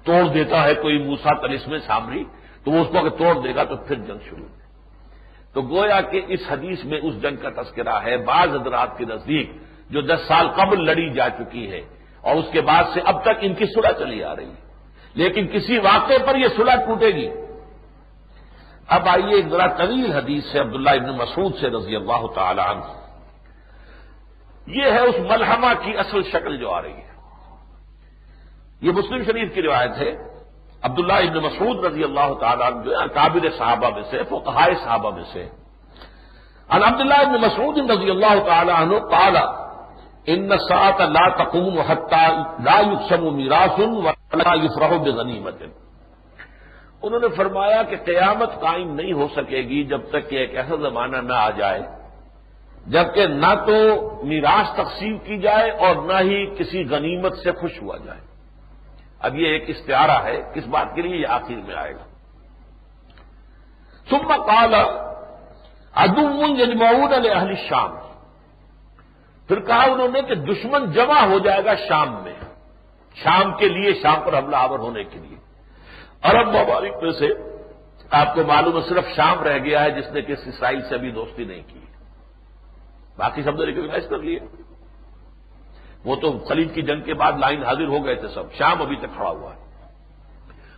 توڑ دیتا ہے کوئی موسیٰ طلسم سامری، تو وہ اس کو اگر توڑ دے گا تو پھر جنگ شروع ہے۔ تو گویا کہ اس حدیث میں اس جنگ کا تذکرہ ہے بعض حضرات کے نزدیک جو 10 سال قبل لڑی جا چکی ہے، اور اس کے بعد سے اب تک ان کی صلح چلی آ رہی ہے، لیکن کسی واقعے پر یہ صلح ٹوٹے گی۔ اب آئیے ایک ذرا طویل حدیث ہے عبداللہ ابن مسعود سے رضی اللہ تعالی عنہ، یہ ہے اس ملحمہ کی اصل شکل جو آ رہی ہے۔ یہ مسلم شریف کی روایت ہے، عبداللہ ابن مسعود رضی اللہ تعالی عنہ جو اکابر صحابہ میں سے، فقہاء صحابہ میں سے، عن عبداللہ ابن مسعود رضی اللہ تعالی عنہ قال ان الساعة لا تقوم حتى لا يقسم میراث ولا يفرح بغنیمۃ، انہوں نے فرمایا کہ قیامت قائم نہیں ہو سکے گی جب تک کہ ایک ایسا زمانہ نہ آ جائے جبکہ نہ تو میراث تقسیم کی جائے اور نہ ہی کسی غنیمت سے خوش ہوا جائے۔ اب یہ ایک استعارہ ہے، کس بات کے لیے؟ یہ آخر میں آئے گا۔ ثم قال عدو یجمعون لاہل الشام، پھر کہا انہوں نے کہ دشمن جمع ہو جائے گا شام میں، شام کے لیے، شام پر حملہ آور ہونے کے لیے۔ عرب ممالک میں سے آپ کو معلوم ہے صرف شام رہ گیا ہے جس نے کہ اسرائیل سے ابھی دوستی نہیں کی، باقی سب نے ریکگنائز کر لیے. وہ تو خلیج کی جنگ کے بعد لائن حاضر ہو گئے تھے سب، شام ابھی تک کھڑا ہوا ہے.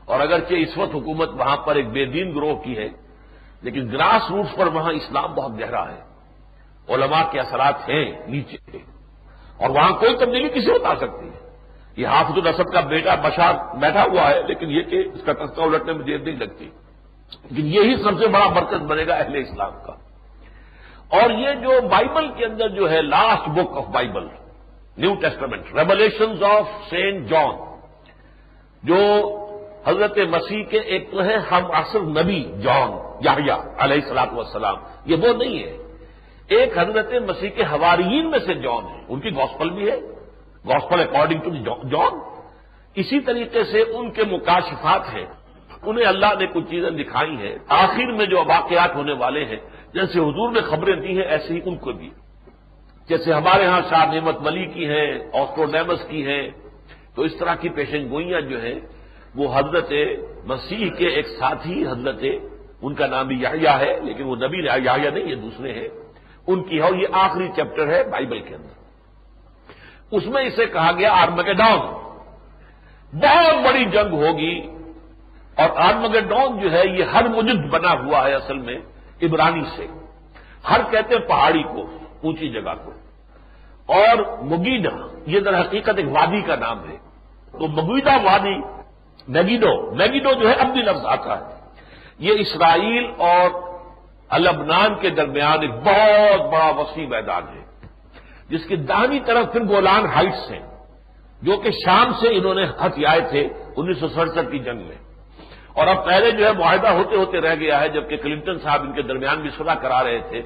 اور اگرچہ اس وقت حکومت وہاں پر ایک بے دین گروہ کی ہے، لیکن گراس روٹس پر وہاں اسلام بہت گہرا ہے، علماء کے اثرات ہیں نیچے کے، اور وہاں کوئی تبدیلی کسی کو آ سکتی ہے. یہ حافظ الاسد کا بیٹا بشار بیٹھا ہوا ہے، لیکن یہ کہ اس کا تختہ الٹنے میں دیر نہیں لگتی، لیکن یہی سب سے بڑا مرکز بنے گا اہل اسلام کا. اور یہ جو بائبل کے اندر جو ہے last book of Bible, New Testament, Revelations of Saint John, جو حضرت مسیح کے ایک تو ہے ہم عصر نبی جان یحییٰ علیہ الصلوۃ والسلام، یہ وہ نہیں ہے. ایک حضرت مسیح کے حواریین میں سے جان ہے، ان کی گاسپل بھی ہے، گاسپل اکارڈنگ ٹو جان. اسی طریقے سے ان کے مکاشفات ہیں، انہیں اللہ نے کچھ چیزیں دکھائی ہیں، آخر میں جو واقعات ہونے والے ہیں جیسے حضور نے خبریں دی ہیں ایسے ہی ان کو بھی. جیسے ہمارے ہاں شاہ نعمت ولی کی ہیں، آسٹروڈیمس کی ہیں، تو اس طرح کی پیشن گوئیاں جو ہیں وہ حضرت مسیح کے ایک ساتھی حضرت، ان کا نام بھی یحییٰ ہے لیکن وہ نبی یحییٰ نہیں، یہ دوسرے ہیں، ان کی ہے. اور یہ آخری چیپٹر ہے بائبل کے اندر. اس میں اسے کہا گیا آرمگیڈون، بہت بڑی جنگ ہوگی. اور آرمگیڈون جو ہے یہ ہر مجد بنا ہوا ہے اصل میں عبرانی سے. ہر کہتے ہیں پہاڑی کو، اونچی جگہ کو، اور مگیڈا یہ در حقیقت ایک وادی کا نام ہے. تو مگیڈا وادی، میگیڈو جو ہے عبدی لفظ آتا ہے. یہ اسرائیل اور لبنان کے درمیان ایک بہت بڑا وسیع میدان ہے، جس کی داہنی طرف پھر گولان ہائٹس ہیں، جو کہ شام سے انہوں نے ہتھ آئے تھے 1967 کی جنگ میں. اور اب پہلے جو ہے معاہدہ ہوتے ہوتے رہ گیا ہے، جبکہ کلنٹن صاحب ان کے درمیان بھی صلح کرا رہے تھے.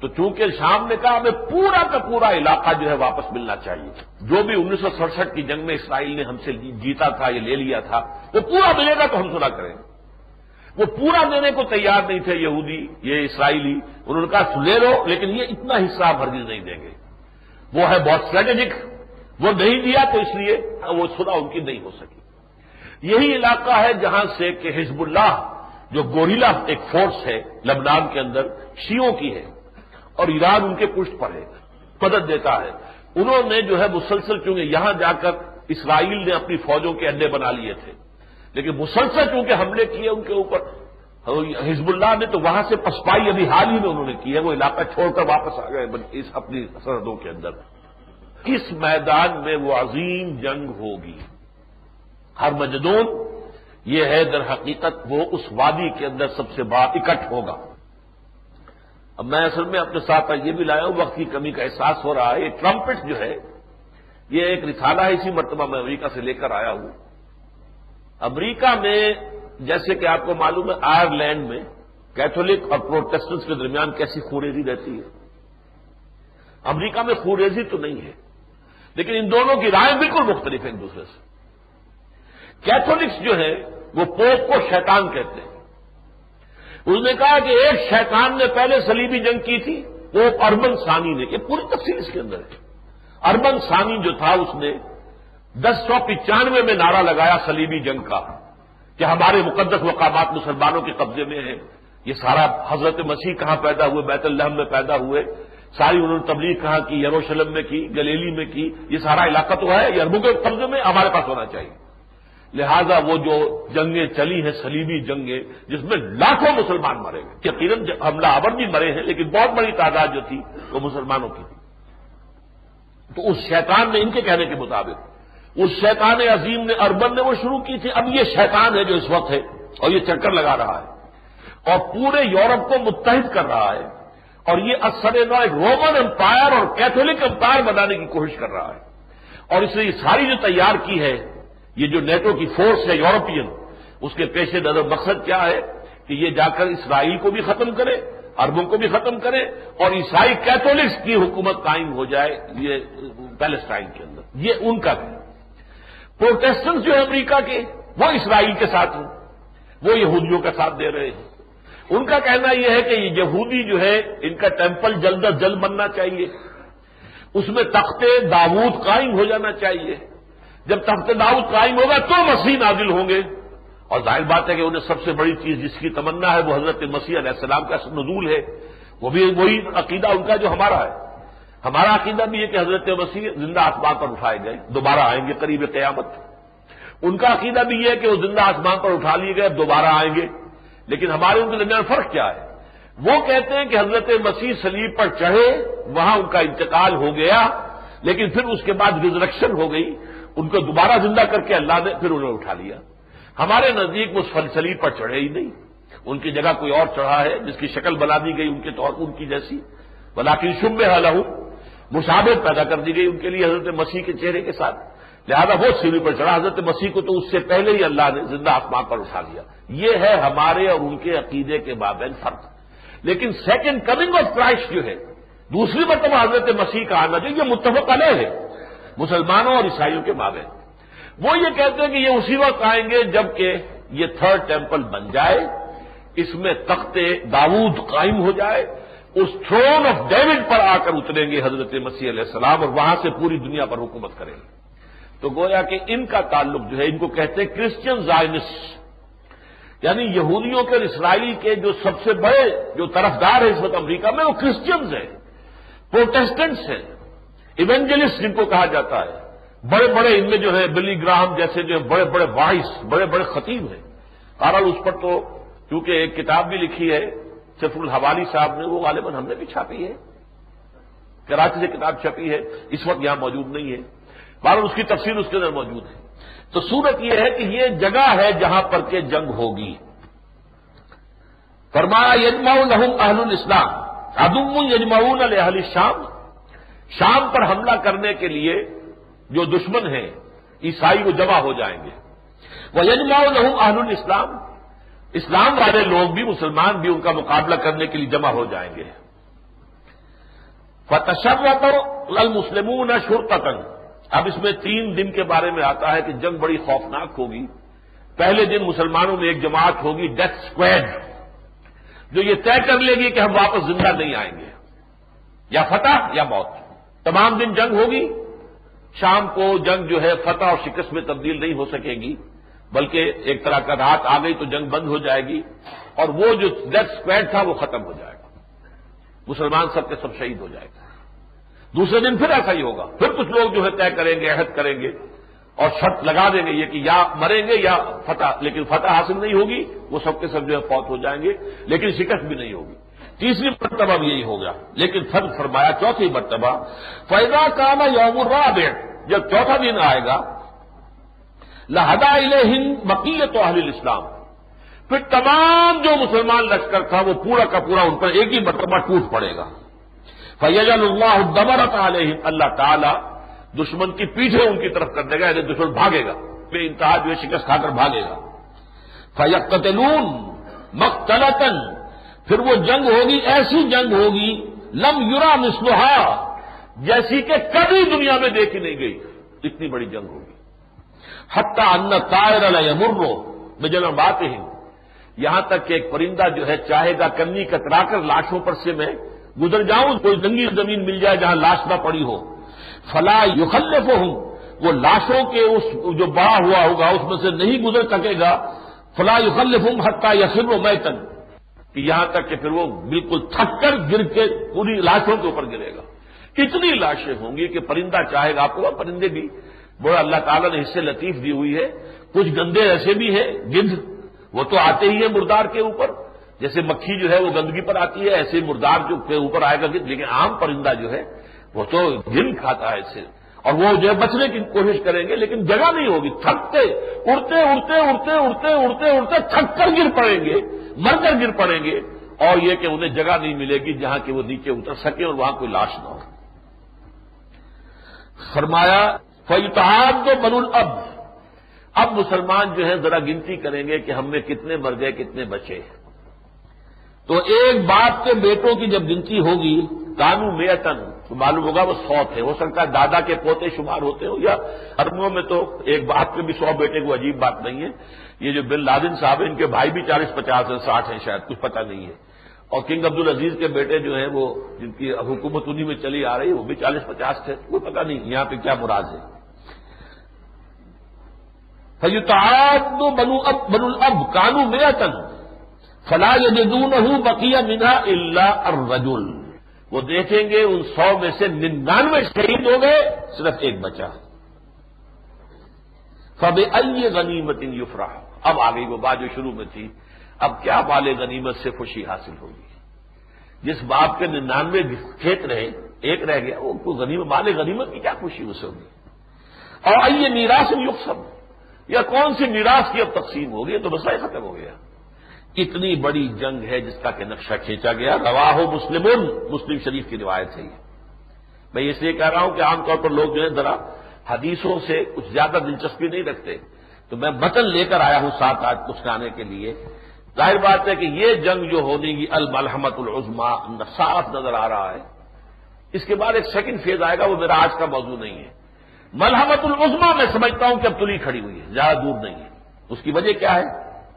تو چونکہ شام نے کہا ہمیں پورا کا پورا علاقہ جو ہے واپس ملنا چاہیے، جو بھی 1967 کی جنگ میں اسرائیل نے ہم سے جیتا تھا، یہ لے لیا تھا، وہ پورا ملے گا تو ہم صلح کریں گے. وہ پورا دینے کو تیار نہیں تھے یہودی، یہ اسرائیلی. انہوں نے کہا لے لو لیکن یہ اتنا حصہ آپ ہرگز نہیں دیں گے. وہ ہے بہت اسٹریٹجک، وہ نہیں دیا تو اس لیے وہ صلح ان کی نہیں ہو سکی. یہی علاقہ ہے جہاں سے کہ حزب اللہ جو گوریلا ایک فورس ہے لبنان کے اندر، شیعوں کی ہے، اور ایران ان کے پشت پر ہے، مدد دیتا ہے. انہوں نے جو ہے مسلسل، چونکہ یہاں جا کر اسرائیل نے اپنی فوجوں کے اڈے بنا لیے تھے، لیکن مسلسل چونکہ حملے کیے ان کے اوپر حزب اللہ نے، تو وہاں سے پسپائی ابھی حال ہی میں انہوں نے کی ہے، وہ علاقہ چھوڑ کر واپس آ گئے اس اپنی سرحدوں کے اندر. اس میدان میں وہ عظیم جنگ ہوگی. ہرمجدون یہ ہے در حقیقت وہ اس وادی کے اندر سب سے بڑا اکٹھ ہوگا. اب میں اصل میں اپنے ساتھ یہ بھی لایا ہوں، وقت کی کمی کا احساس ہو رہا ہے. یہ ٹرمپٹ جو ہے یہ ایک رسالہ ہے، اسی مرتبہ میں امریکہ سے لے کر آیا ہوں. امریکہ میں جیسے کہ آپ کو معلوم ہے آئرلینڈ میں کیتھولک اور پروٹیسٹنٹس کے درمیان کیسی خوریزی رہتی ہے. امریکہ میں خوریزی تو نہیں ہے، لیکن ان دونوں کی رائے بالکل مختلف ہے ایک دوسرے سے. کیتھولکس جو ہے وہ پوپ کو شیطان کہتے ہیں. اس نے کہا کہ ایک شیطان نے پہلے صلیبی جنگ کی تھی، پوپ اربن ثانی نے. یہ پوری تفصیل اس کے اندر ہے. اربن ثانی جو تھا اس نے 1095 میں نعرہ لگایا صلیبی جنگ کا کہ ہمارے مقدس مقامات مسلمانوں کے قبضے میں ہیں. یہ سارا حضرت مسیح کہاں پیدا ہوئے، بیت الحم میں پیدا ہوئے، ساری انہوں نے تبلیغ کہاں کی، یروشلم میں کی، گلیلی میں کی. یہ سارا علاقہ تو ہے یہ عربوں کے قبضے میں، ہمارے پاس ہونا چاہیے. لہذا وہ جو جنگیں چلی ہیں صلیبی جنگیں، جس میں لاکھوں مسلمان مرے گئے، یقیناً حملہ آور بھی مرے ہیں، لیکن بہت بڑی تعداد جو تھی وہ مسلمانوں کی تھی. تو اس شیطان نے، ان کے کہنے کے مطابق اس شیطان عظیم نے، اربن نے وہ شروع کی تھی. اب یہ شیطان ہے جو اس وقت ہے اور یہ چکر لگا رہا ہے اور پورے یورپ کو متحد کر رہا ہے، اور یہ اثر نو ایک رومن امپائر اور کیتھولک امپائر بنانے کی کوشش کر رہا ہے. اور اس نے یہ ساری جو تیار کی ہے، یہ جو نیٹو کی فورس ہے یورپین، اس کے پیش نظر مقصد کیا ہے کہ یہ جا کر اسرائیل کو بھی ختم کرے، عربوں کو بھی ختم کرے، اور عیسائی کیتھولکس کی حکومت قائم ہو جائے یہ پیلسٹائن کے اندر. یہ ان کا ہے. پروٹیسٹنٹ جو ہے امریکہ کے، وہ اسرائیل کے ساتھ ہیں، وہ یہودیوں کا ساتھ دے رہے ہیں. ان کا کہنا یہ ہے کہ یہ یہودی جو ہے ان کا ٹیمپل جلد از جلد بننا چاہیے، اس میں تخت داؤد قائم ہو جانا چاہیے. جب تخت داؤد قائم ہوگا تو مسیح نازل ہوں گے، اور ظاہر بات ہے کہ انہیں سب سے بڑی چیز جس کی تمنا ہے وہ حضرت مسیح علیہ السلام کا نزول ہے، وہ بھی وہی عقیدہ ان کا جو ہمارا ہے۔ ہمارا عقیدہ بھی ہے کہ حضرت مسیح زندہ آسمان پر اٹھائے گئے، دوبارہ آئیں گے قریب قیامت۔ ان کا عقیدہ بھی یہ ہے کہ وہ زندہ آسمان پر اٹھا لیے گئے، دوبارہ آئیں گے۔ لیکن ہمارے ان کے درمیان فرق کیا ہے؟ وہ کہتے ہیں کہ حضرت مسیح صلیب پر چڑھے، وہاں ان کا انتقال ہو گیا، لیکن پھر اس کے بعد ریزریکشن ہو گئی، ان کو دوبارہ زندہ کر کے اللہ نے پھر انہیں اٹھا لیا۔ ہمارے نزدیک وہ صلیب پر چڑھے ہی نہیں، ان کی جگہ کوئی اور چڑھا ہے جس کی شکل بنا دی گئی ان کے طور ان کی جیسی، ولیکن شبہ لہ، مشابہت پیدا کر دی گئی ان کے لیے حضرت مسیح کے چہرے کے ساتھ، لہذا وہ سیڑھی پر چڑھا۔ حضرت مسیح کو تو اس سے پہلے ہی اللہ نے زندہ آسمان پر اٹھا لیا۔ یہ ہے ہمارے اور ان کے عقیدے کے مابین فرق۔ لیکن سیکنڈ کمنگ آف کرائسٹ جو ہے، دوسری مرتبہ حضرت مسیح کا آنا جو یہ متفق علیہ ہے مسلمانوں اور عیسائیوں کے مابین۔ وہ یہ کہتے ہیں کہ یہ اسی وقت آئیں گے جبکہ یہ تھرڈ ٹیمپل بن جائے، اس میں تخت داؤد قائم ہو جائے، اس تھرون آف ڈیوڈ پر آ کر اتریں گے حضرت مسیح علیہ السلام اور وہاں سے پوری دنیا پر حکومت کریں گے۔ تو گویا کہ ان کا تعلق جو ہے، ان کو کہتے ہیں کرسچن زائنسٹ، یعنی یہودیوں کے اور اسرائیل کے جو سب سے بڑے جو طرفدار ہیں اس وقت امریکہ میں، وہ کرسچنز ہیں، پروٹیسٹنٹس ہیں، ایونجلسٹ جن کو کہا جاتا ہے۔ بڑے بڑے ان میں جو ہے بلی گراہم جیسے جو بڑے بڑے وائس، بڑے بڑے خطیب ہیں۔ بہرحال اس پر تو کیونکہ ایک کتاب بھی لکھی ہے سفر الحوالی صاحب نے، وہ غالباً ہم نے بھی چھاپی ہے، کراچی سے کتاب چھپی ہے، اس وقت یہاں موجود نہیں ہے، بہرحال اس کی تفسیر اس کے اندر موجود ہے۔ تو صورت یہ ہے کہ یہ جگہ ہے جہاں پر کہ جنگ ہوگی۔ فرمایا یجمع لہم اہل الاسلام عدو یجمعون لاہل الشام، شام پر حملہ کرنے کے لیے جو دشمن ہیں عیسائی وہ جمع ہو جائیں گے۔ وَيَجْمَعُ لَهُمْ أَهْلُ الْإِسْلَامِ، اسلام والے لوگ بھی، مسلمان بھی ان کا مقابلہ کرنے کے لیے جمع ہو جائیں گے۔ فَتَشَرَّطَ الْمُسْلِمُونَ شُرْطَةً، اب اس میں 3 دن کے بارے میں آتا ہے کہ جنگ بڑی خوفناک ہوگی۔ پہلے دن مسلمانوں میں ایک جماعت ہوگی ڈیتھ اسکواڈ، جو یہ طے کر لے گی کہ ہم واپس زندہ نہیں آئیں گے، یا فتح یا موت۔ تمام دن جنگ ہوگی، شام کو جنگ جو ہے فتح اور شکست میں تبدیل نہیں ہو سکے گی، بلکہ ایک طرح کا رات آ گئی تو جنگ بند ہو جائے گی، اور وہ جو ڈیتھ اسکواڈ تھا وہ ختم ہو جائے گا، مسلمان سب کے سب شہید ہو جائے گا۔ دوسرے دن پھر ایسا ہی ہوگا، پھر کچھ لوگ جو ہے طے کریں گے، عہد کریں گے اور شرط لگا دیں گے یہ کہ یا مریں گے یا فتح، لیکن فتح حاصل نہیں ہوگی، وہ سب کے سب جو ہے فوت ہو جائیں گے، لیکن شکست بھی نہیں ہوگی۔ تیسری مرتبہ بھی یہی ہوگا، لیکن فرق فرمایا چوتھی مرتبہ فَإِذَا كَانَ يَوْمُ الرَّابِعِ، جب چوتھا دن آئے گا، لَهَدَا إِلَيْهِمْ بَقِيَّةُ أَهْلِ الْإِسْلَامِ، پھر تمام جو مسلمان لشکر تھا وہ پورا کا پورا ان پر ایک ہی مرتبہ ٹوٹ پڑے گا۔ فَيَجْعَلُ اللَّهُ الدَّبَرَةَ عَلَيْهِمْ، اللہ تعالی دشمن کی پیٹھیں ان کی طرف کر دے گا، یعنی دشمن بھاگے گا، بے انتہا جو ہے شکست کھا کر بھاگے گا۔ فَيَقْتَتِلُونَ مَقْتَلَةً، پھر وہ جنگ ہوگی، ایسی جنگ ہوگی لم یرا مثلھا، جیسی کہ کبھی دنیا میں دیکھی نہیں گئی، اتنی بڑی جنگ ہوگی۔ حتی ان الطائر لیمر بجنباتہم، یہاں تک کہ ایک پرندہ جو ہے چاہے گا کنی کترا کر لاشوں پر سے میں گزر جاؤں، کوئی ننگی زمین مل جائے جہاں لاش نہ پڑی ہو، فلا یخلفہم، وہ لاشوں کے اس جو بڑا ہوا ہوگا اس میں سے نہیں گزر سکے گا، فلا یخلفہم حتی یخروا میتا، کہ یہاں تک کہ پھر وہ بالکل تھک کر گر کے پوری لاشوں کے اوپر گرے گا۔ اتنی لاشیں ہوں گی کہ پرندہ چاہے گا، آپ کو پرندے بھی بڑا اللہ تعالیٰ نے حصے لطیف دی ہوئی ہے، کچھ گندے ایسے بھی ہیں، گدھ وہ تو آتے ہی ہیں مردار کے اوپر، جیسے مکھی جو ہے وہ گندگی پر آتی ہے، ایسے مردار جو کے اوپر آئے گا گدھ، لیکن عام پرندہ جو ہے وہ تو گند کھاتا ہے اسے، اور وہ جو ہے بچنے کی کوشش کریں گے لیکن جگہ نہیں ہوگی، تھکتے اڑتے اڑتے اڑتے اڑتے اڑتے اڑتے تھک کر گر پڑیں گے، مر کر گر پڑیں گے، اور یہ کہ انہیں جگہ نہیں ملے گی جہاں کہ وہ نیچے اتر سکے اور وہاں کوئی لاش نہ ہو۔ فرمایا فَيُتَعَادُ بَنُو الْأَبْ، اب مسلمان جو ہے ذرا گنتی کریں گے کہ ہم میں کتنے مر گئے کتنے بچے، تو ایک باپ کے بیٹوں کی جب گنتی ہوگی کانو میتن، تو معلوم ہوگا وہ 100 تھے، ہو سکتا ہے دادا کے پوتے شمار ہوتے ہو، یا اربوں میں تو ایک باپ کے بھی 100 بیٹے کو عجیب بات نہیں ہے۔ یہ جو بن لادن صاحب ہیں ان کے بھائی بھی 40-50 ہیں، 60 ہیں شاید، کچھ پتہ نہیں ہے، اور کنگ عبدالعزیز کے بیٹے جو ہیں وہ جن کی حکومت انہی میں چلی آ رہی وہ بھی 40-50 تھے، کوئی پتہ نہیں یہاں پہ کیا مراد ہے۔ فَيُتَعَادُ بَنُو الْأَبْ كَانُوا مِئَةً فَلَا يَجِدُونَهُ بَقِيَ مِنْهَا إِلَّا الرَّجُلُ، وہ دیکھیں گے ان 100 میں سے 99 شہید ہو گئے، صرف ایک بچا۔ فَبِأَيِّ غَنِیمَةٍ يُفْرَحُ، اب آگئی وہ بات جو شروع میں تھی، اب کیا مال غنیمت سے خوشی حاصل ہوگی؟ جس باپ کے 99 کھیت رہے، ایک رہ گیا، وہ غنیمت، مال غنیمت کی کیا خوشی اسے ہوگی؟ اور یہ میراث یقسم، یا کون سی میراث کی اب تقسیم ہوگی؟ تو مسئلہ ختم ہو گیا۔ اتنی بڑی جنگ ہے جس کا کہ نقشہ کھینچا گیا، رواہ مسلمون، مسلم شریف کی روایت ہے یہ۔ میں اس لیے کہہ رہا ہوں کہ عام طور پر لوگ جو ہے ذرا حدیثوں سے کچھ زیادہ دلچسپی نہیں رکھتے، تو میں متن لے کر آیا ہوں ساتھ آج کچھ کہنے کے لیے۔ ظاہر بات ہے کہ یہ جنگ جو ہونے گی الملحمۃ العظمیٰ صاف نظر آ رہا ہے۔ اس کے بعد ایک سیکنڈ فیز آئے گا، وہ میرا آج کا موضوع نہیں ہے۔ ملحمۃ العظمیٰ میں سمجھتا ہوں کہ اب تلی کھڑی ہوئی ہے، زیادہ دور نہیں ہے۔ اس کی وجہ کیا ہے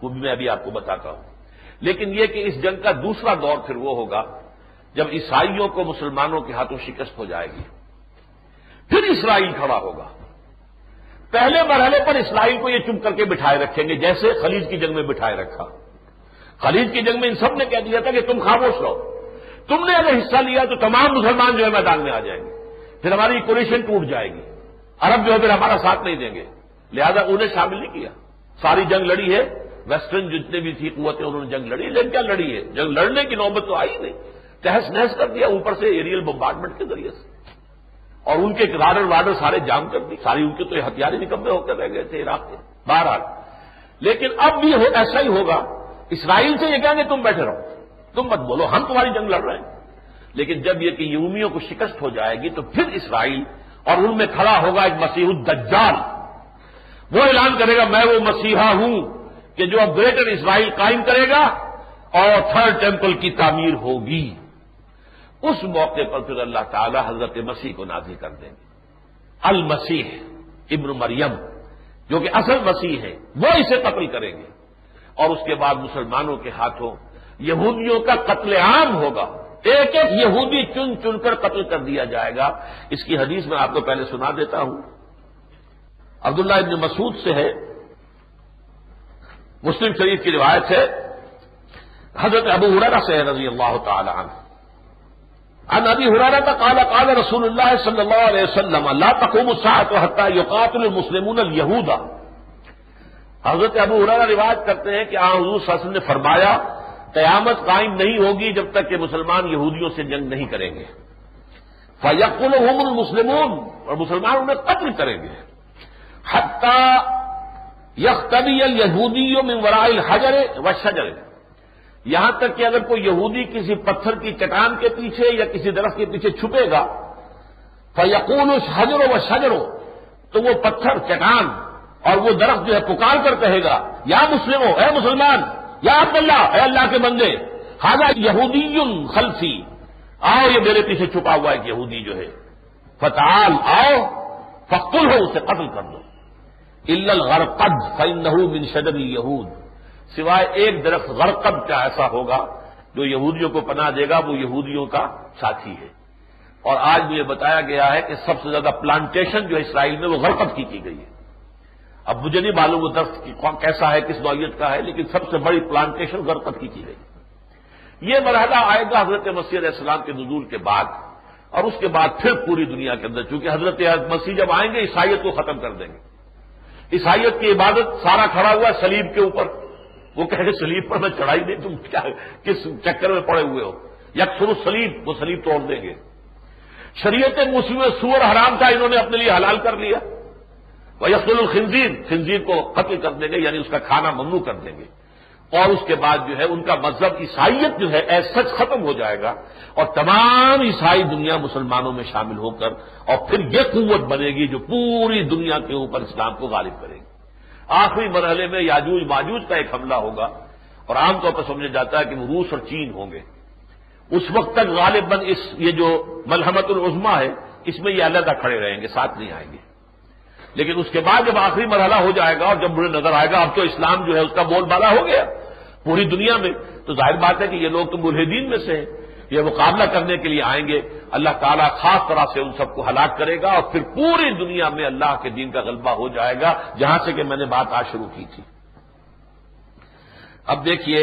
وہ بھی میں ابھی آپ کو بتاتا ہوں، لیکن یہ کہ اس جنگ کا دوسرا دور پھر وہ ہوگا جب عیسائیوں کو مسلمانوں کے ہاتھوں شکست ہو جائے گی، پھر اسرائیل کھڑا ہوگا۔ پہلے مرحلے پر اسرائیل کو یہ چپ کر کے بٹھائے رکھیں گے، جیسے خلیج کی جنگ میں بٹھائے رکھا۔ خلیج کی جنگ میں ان سب نے کہہ دیا تھا کہ تم خاموش رہو، تم نے اگر حصہ لیا تو تمام مسلمان جو ہے میدان میں آ جائیں گے، پھر ہماری کولیشن ٹوٹ جائے گی، عرب جو ہے پھر ہمارا ساتھ نہیں دیں گے، لہذا انہیں شامل نہیں کیا۔ ساری جنگ لڑی ہے، ویسٹرن جتنے بھی تھی قوتیں انہوں نے جنگ لڑی، لیکن کیا لڑی ہے؟ جنگ لڑنے کی نوبت تو آئی نہیں، تہس نہس کر دیا اوپر سے ایریل بمبارڈمنٹ کے ذریعے سے، اور ان کے رادر سارے جام کر دی، ساری ان کے تو ہتھیار ہی نکمے ہو کر رہ گئے تھے عراق کے بہرحال۔ لیکن اب بھی ایسا ہی ہوگا، اسرائیل سے یہ کہیں گے تم بیٹھے رہو، تم مت بولو، ہم تمہاری جنگ لڑ رہے ہیں۔ لیکن جب یہ کہ یومیوں کو شکست ہو جائے گی تو پھر اسرائیل، اور ان میں کھڑا ہوگا ایک مسیح الدجال، وہ اعلان کرے گا میں وہ مسیحا ہوں کہ جو اب گریٹر اسرائیل قائم کرے گا اور تھرڈ ٹیمپل کی تعمیر ہوگی۔ اس موقع پر پھر اللہ تعالی حضرت مسیح کو نازل کر دیں گے، المسیح ابن مریم، جو کہ اصل مسیح ہے، وہ اسے قتل کریں گے، اور اس کے بعد مسلمانوں کے ہاتھوں یہودیوں کا قتل عام ہوگا، ایک ایک یہودی چن چن کر قتل کر دیا جائے گا۔ اس کی حدیث میں آپ کو پہلے سنا دیتا ہوں، عبداللہ ابن مسعود سے ہے، مسلم شریف کی روایت ہے، حضرت ابو ہریرہ سے ہے رضی اللہ تعالی عنہ، عن ابی ہریرہ قال قال رسول اللہ صلی اللہ علیہ وسلم لا تقوم الساعة حتى يقاتل المسلمون اليهود۔ حضرت ابو ہریرہ روایت کرتے ہیں کہ حضور صلی اللہ علیہ وسلم نے فرمایا قیامت قائم نہیں ہوگی جب تک کہ مسلمان یہودیوں سے جنگ نہیں کریں گے، فیقتلهم المسلمون، اور مسلمان انہیں قتل کریں گے، حتی یختبی الیہودی من وراء الحجر والشجر، یہاں تک کہ اگر کوئی یہودی کسی پتھر کی چٹان کے پیچھے یا کسی درخت کے پیچھے چھپے گا، فیقول الحجر والشجر، تو وہ پتھر، چٹان اور وہ درخت جو ہے پکار کر کہے گا یا مسلمو، اے مسلمان، یا عبداللہ، اے اللہ کے بندے، ھذا یہودی خلفی، آؤ یہ میرے پیچھے چھپا ہوا ایک یہودی جو ہے، فتعال، آؤ، فاقتلہ، اسے قتل کر دو، الا الغرقد فانہ من شجر الیہود، سوائے ایک درخت غرقد کا ایسا ہوگا جو یہودیوں کو پناہ دے گا، وہ یہودیوں کا ساتھی ہے۔ اور آج مجھے بتایا گیا ہے کہ سب سے زیادہ پلانٹیشن جو اسرائیل میں وہ غرقد کی گئی ہے۔ اب مجھے نہیں معلوم وہ درخت کیسا ہے، کس نوعیت کا ہے، لیکن سب سے بڑی پلانٹیشن غرقد کی گئی۔ یہ مرحلہ آئے گا حضرت مسیح علیہ السلام کے نزول کے بعد، اور اس کے بعد پھر پوری دنیا کے اندر، چونکہ حضرت مسیح جب آئیں گے عیسائیت کو ختم کر دیں گے۔ عیسائیت کی عبادت سارا کھڑا ہوا ہے سلیب کے اوپر، وہ کہہ کہ سلیب پر میں چڑھائی نہیں، تم کیا کس چکر میں پڑے ہوئے ہو، یکسر السلیب، وہ سلیب توڑ دیں گے۔ شریعت موسیٰ میں سور حرام تھا، انہوں نے اپنے لیے حلال کر لیا، وَيَقْتُلُ الْخِنزِيرَ، خنزیر کو قتل کر دیں گے، یعنی اس کا کھانا ممنوع کر دیں گے، اور اس کے بعد جو ہے ان کا مذہب عیسائیت جو ہے ایز سچ ختم ہو جائے گا، اور تمام عیسائی دنیا مسلمانوں میں شامل ہو کر، اور پھر یہ قوت بنے گی جو پوری دنیا کے اوپر اسلام کو غالب کرے گی۔ آخری مرحلے میں یاجوج ماجوج کا ایک حملہ ہوگا، اور عام طور پر سمجھا جاتا ہے کہ وہ روس اور چین ہوں گے۔ اس وقت تک غالباً یہ جو ملحمۃ العظمیٰ ہے، اس میں یہ علیحدہ کھڑے رہیں گے، ساتھ نہیں آئیں گے۔ لیکن اس کے بعد جب آخری مرحلہ ہو جائے گا اور جب مجھے نظر آئے گا اب تو اسلام جو ہے اس کا بول بالا ہو گیا پوری دنیا میں، تو ظاہر بات ہے کہ یہ لوگ تو ملحدین میں سے ہیں، یہ مقابلہ کرنے کے لیے آئیں گے، اللہ تعالیٰ خاص طرح سے ان سب کو ہلاک کرے گا، اور پھر پوری دنیا میں اللہ کے دین کا غلبہ ہو جائے گا، جہاں سے کہ میں نے بات آج شروع کی تھی۔ اب دیکھیے،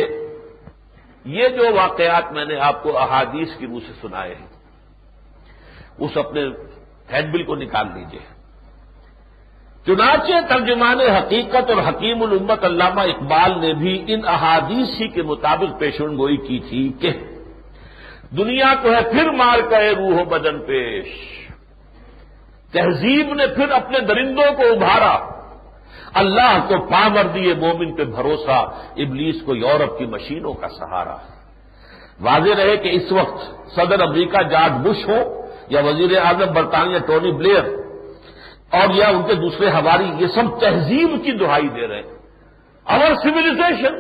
یہ جو واقعات میں نے آپ کو احادیث کی روح سے سنائے ہیں، اس اپنے ہینڈ بل کو نکال لیجئے۔ چنانچہ ترجمان حقیقت اور حکیم الامت علامہ اقبال نے بھی ان احادیث ہی کے مطابق پیشن گوئی کی تھی کہ دنیا کو ہے پھر مار کرے روح و بدن پیش، تہذیب نے پھر اپنے درندوں کو ابھارا، اللہ کو پامر دیے مومن پہ بھروسہ، ابلیس کو یورپ کی مشینوں کا سہارا۔ واضح رہے کہ اس وقت صدر امریکہ جارج بش ہو یا وزیر اعظم برطانیہ ٹونی بلیئر اور یا ان کے دوسرے ہواری، یہ سب تہذیب کی دہائی دے رہے ہیں۔ اور سویلائزیشن،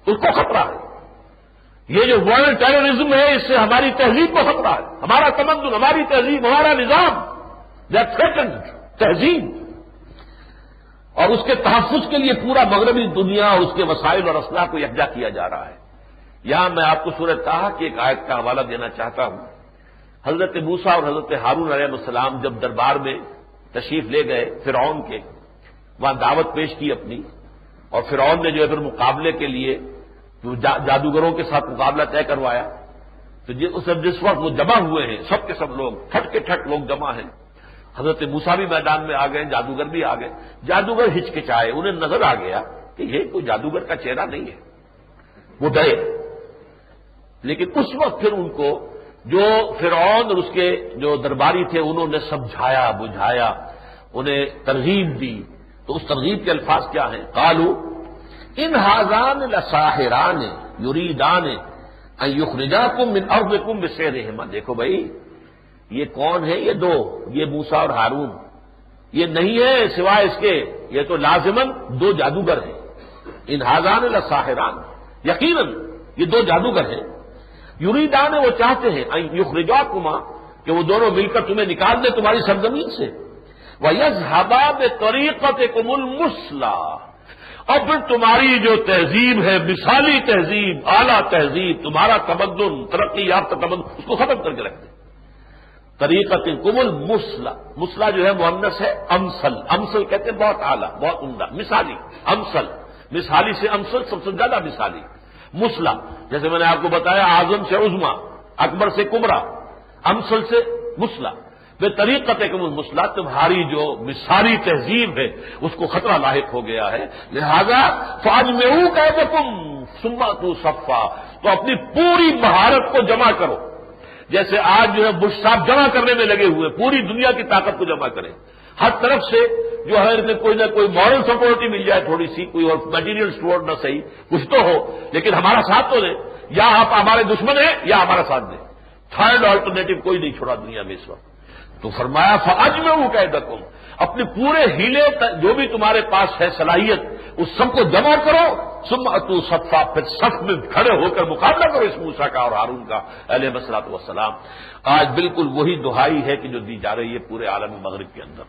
اس کو خطرہ ہے۔ یہ جو ورلڈ ٹیررزم ہے، اس سے ہماری تہذیب کو خطرہ ہے، ہمارا تمدن، ہماری تہذیب، ہمارا نظام، دے آر تھریٹنڈ تہذیب۔ اور اس کے تحفظ کے لیے پورا مغربی دنیا اور اس کے وسائل اور اسلحہ کو یکجا کیا جا رہا ہے۔ یہاں میں آپ کو سورہ طٰہٰ کی ایک آیت کا حوالہ دینا چاہتا ہوں۔ حضرت موسیٰ اور حضرت ہارون علیہ السلام جب دربار میں تشریف لے گئے فرعون کے، وہاں دعوت پیش کی اپنی، اور فرعون نے جو ہے پھر مقابلے کے لیے جادوگروں کے ساتھ مقابلہ طے کروایا، تو جس وقت وہ جمع ہوئے ہیں، سب کے سب لوگ ٹھٹ کے ٹھٹ لوگ جمع ہیں، حضرت موسیٰ بھی میدان میں آ گئے، جادوگر بھی آ گئے۔ جادوگر ہچکچائے، انہیں نظر آ گیا کہ یہ کوئی جادوگر کا چہرہ نہیں ہے، وہ ڈرے۔ لیکن اس وقت پھر ان کو جو فرعون اور اس کے جو درباری تھے انہوں نے سمجھایا، بجھایا، انہیں ترغیب دی۔ تو اس ترغیب کے الفاظ کیا ہیں؟ قالوا ان ھذان لساحران یریدان ان یخرجاکم من ارضکم بسحرہما۔ دیکھو بھائی، یہ کون ہے؟ یہ دو، یہ موسیٰ اور ہارون، یہ نہیں ہے سوائے اس کے، یہ تو لازماً دو جادوگر ہیں۔ ان ھذان لساحران، یقیناً یہ دو جادوگر ہیں۔ یریدان، وہ چاہتے ہیں، ان یخرجاکما، کہ وہ دونوں مل کر تمہیں نکال دیں تمہاری سرزمین سے، وَيَذْهَبَا بِطَرِيقَتِكُمُ الْمُثْلَىٰ، اور پھر تمہاری جو تہذیب ہے، مثالی تہذیب، اعلیٰ تہذیب، تمہارا تمدن، ترقی یافتہ تمدن، اس کو ختم کر کے رکھ دیں۔ طریقتکم المثلیٰ، مثلیٰ جو ہے مؤنث ہے، امثل، امثل کہتے ہیں بہت اعلیٰ، بہت عمدہ، مثالی، امثل، مثالی سے امثل سب سے زیادہ مثالی، مثلیٰ جیسے میں نے آپ کو بتایا، اعظم سے عظما، اکبر سے کبریٰ، امثل سے مثلیٰ۔ بے طریقتکم المثلیٰ، تمہاری جو مثالی تہذیب ہے اس کو خطرہ لاحق ہو گیا ہے، لہذا فاجمعوا کیدکم ثم اتوا صفا، تو اپنی پوری مہارت کو جمع کرو۔ جیسے آج جو ہے بش صاحب جمع کرنے میں لگے ہوئے، پوری دنیا کی طاقت کو جمع کریں، ہر طرف سے جو ہے کوئی نہ کوئی مورل سپورٹ ہی مل جائے، تھوڑی سی کوئی اور میٹیریل سپورٹ نہ صحیح کچھ تو ہو، لیکن ہمارا ساتھ تو دیں، یا آپ ہمارے دشمن ہیں یا ہمارا ساتھ دیں، تھرڈ آلٹرنیٹو کوئی نہیں چھوڑا دنیا میں اس وقت۔ تو فرمایا فاجمعوا کیدکم، اپنے پورے ہیلے جو بھی تمہارے پاس ہے صلاحیت، اس سب کو جمع کرو، ثم اتوا صفا، پھر صف میں کھڑے ہو کر مقابلہ کرو اس موسیٰ کا اور ہارون کا علیہ الصلوۃ والسلام۔ آج بالکل وہی دہائی ہے کہ جو دی جا رہی ہے پورے عالم مغرب کے اندر۔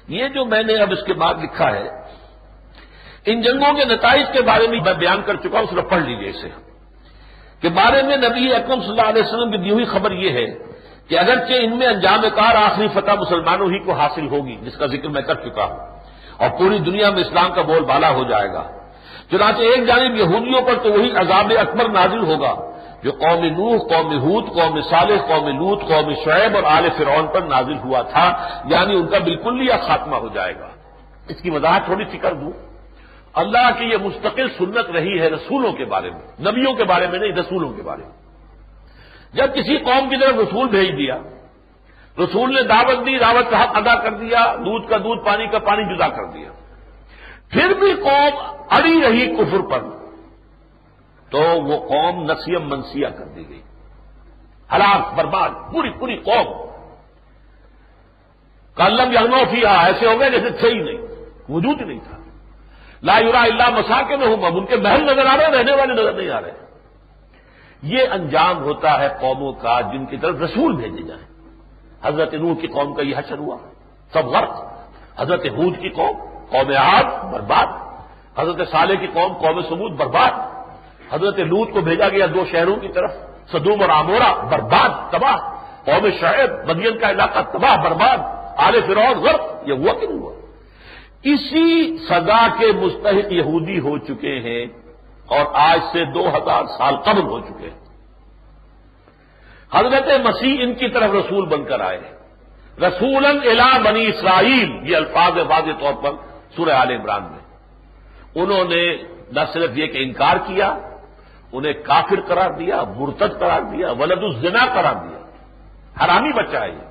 یہ جو میں نے اب اس کے بعد لکھا ہے، ان جنگوں کے نتائج کے بارے میں میں بیان کر چکا ہوں، صرف پڑھ لیجیے اسے، کہ بارے میں نبی اکرم صلی اللہ علیہ وسلم کی دی ہوئی خبر یہ ہے کہ اگرچہ ان میں انجام کار آخری فتح مسلمانوں ہی کو حاصل ہوگی، جس کا ذکر میں کر چکا ہوں، اور پوری دنیا میں اسلام کا بول بالا ہو جائے گا۔ چنانچہ ایک جانب یہودیوں پر تو وہی عذاب اکبر نازل ہوگا جو قوم نوح، قوم ہود، قوم صالح، قوم لوط، قوم شعیب اور آل فرعون پر نازل ہوا تھا، یعنی ان کا بالکلیہ خاتمہ ہو جائے گا۔ اس کی وضاحت تھوڑی سی کر دوں۔ اللہ کی یہ مستقل سنت رہی ہے رسولوں کے بارے میں، نبیوں کے بارے میں نہیں، رسولوں کے بارے میں۔ جب کسی قوم کی طرف رسول بھیج دیا، رسول نے دعوت دی، دعوت کا حق ادا کر دیا، دودھ کا دودھ، پانی کا پانی جدا کر دیا، پھر بھی قوم اڑی رہی کفر پر، تو وہ قوم نسیم منسیہ کر دی گئی، ہلاک، برباد، پوری قوم۔ کلم یغنو فیہا، ایسے ہو گئے جیسے تھے ہی نہیں، وجود ہی نہیں تھا۔ لا یرا الا مساکنہم، اب ان کے محل نظر آ رہے، رہنے والے نظر نہیں آ رہے۔ یہ انجام ہوتا ہے قوموں کا جن کی طرف رسول بھیجے جائیں۔ حضرت نوح کی قوم کا یہ حشر ہوا، سب غرق۔ حضرت ہود کی قوم، قوم عاد، برباد۔ حضرت صالح کی قوم، قوم سمود، برباد۔ حضرت لوط کو بھیجا گیا 2 شہروں کی طرف، صدوم اور عمورہ برباد تباہ، قوم شعیب مدین کا علاقہ تباہ برباد، آل فرعون غرق. یہ ہوا کہ نہیں ہوا؟ اسی سزا کے مستحق یہودی ہو چکے ہیں اور آج سے 2000 سال قبل ہو چکے ہیں. حضرت مسیح ان کی طرف رسول بن کر آئے، رسولاً الی بنی اسرائیل، یہ الفاظ واضح طور پر سورہ آل عمران میں. انہوں نے نہ صرف یہ کہ انکار کیا، انہیں کافر قرار دیا، مرتد قرار دیا، ولد الزنا قرار دیا، حرامی بچہ ہے یہ.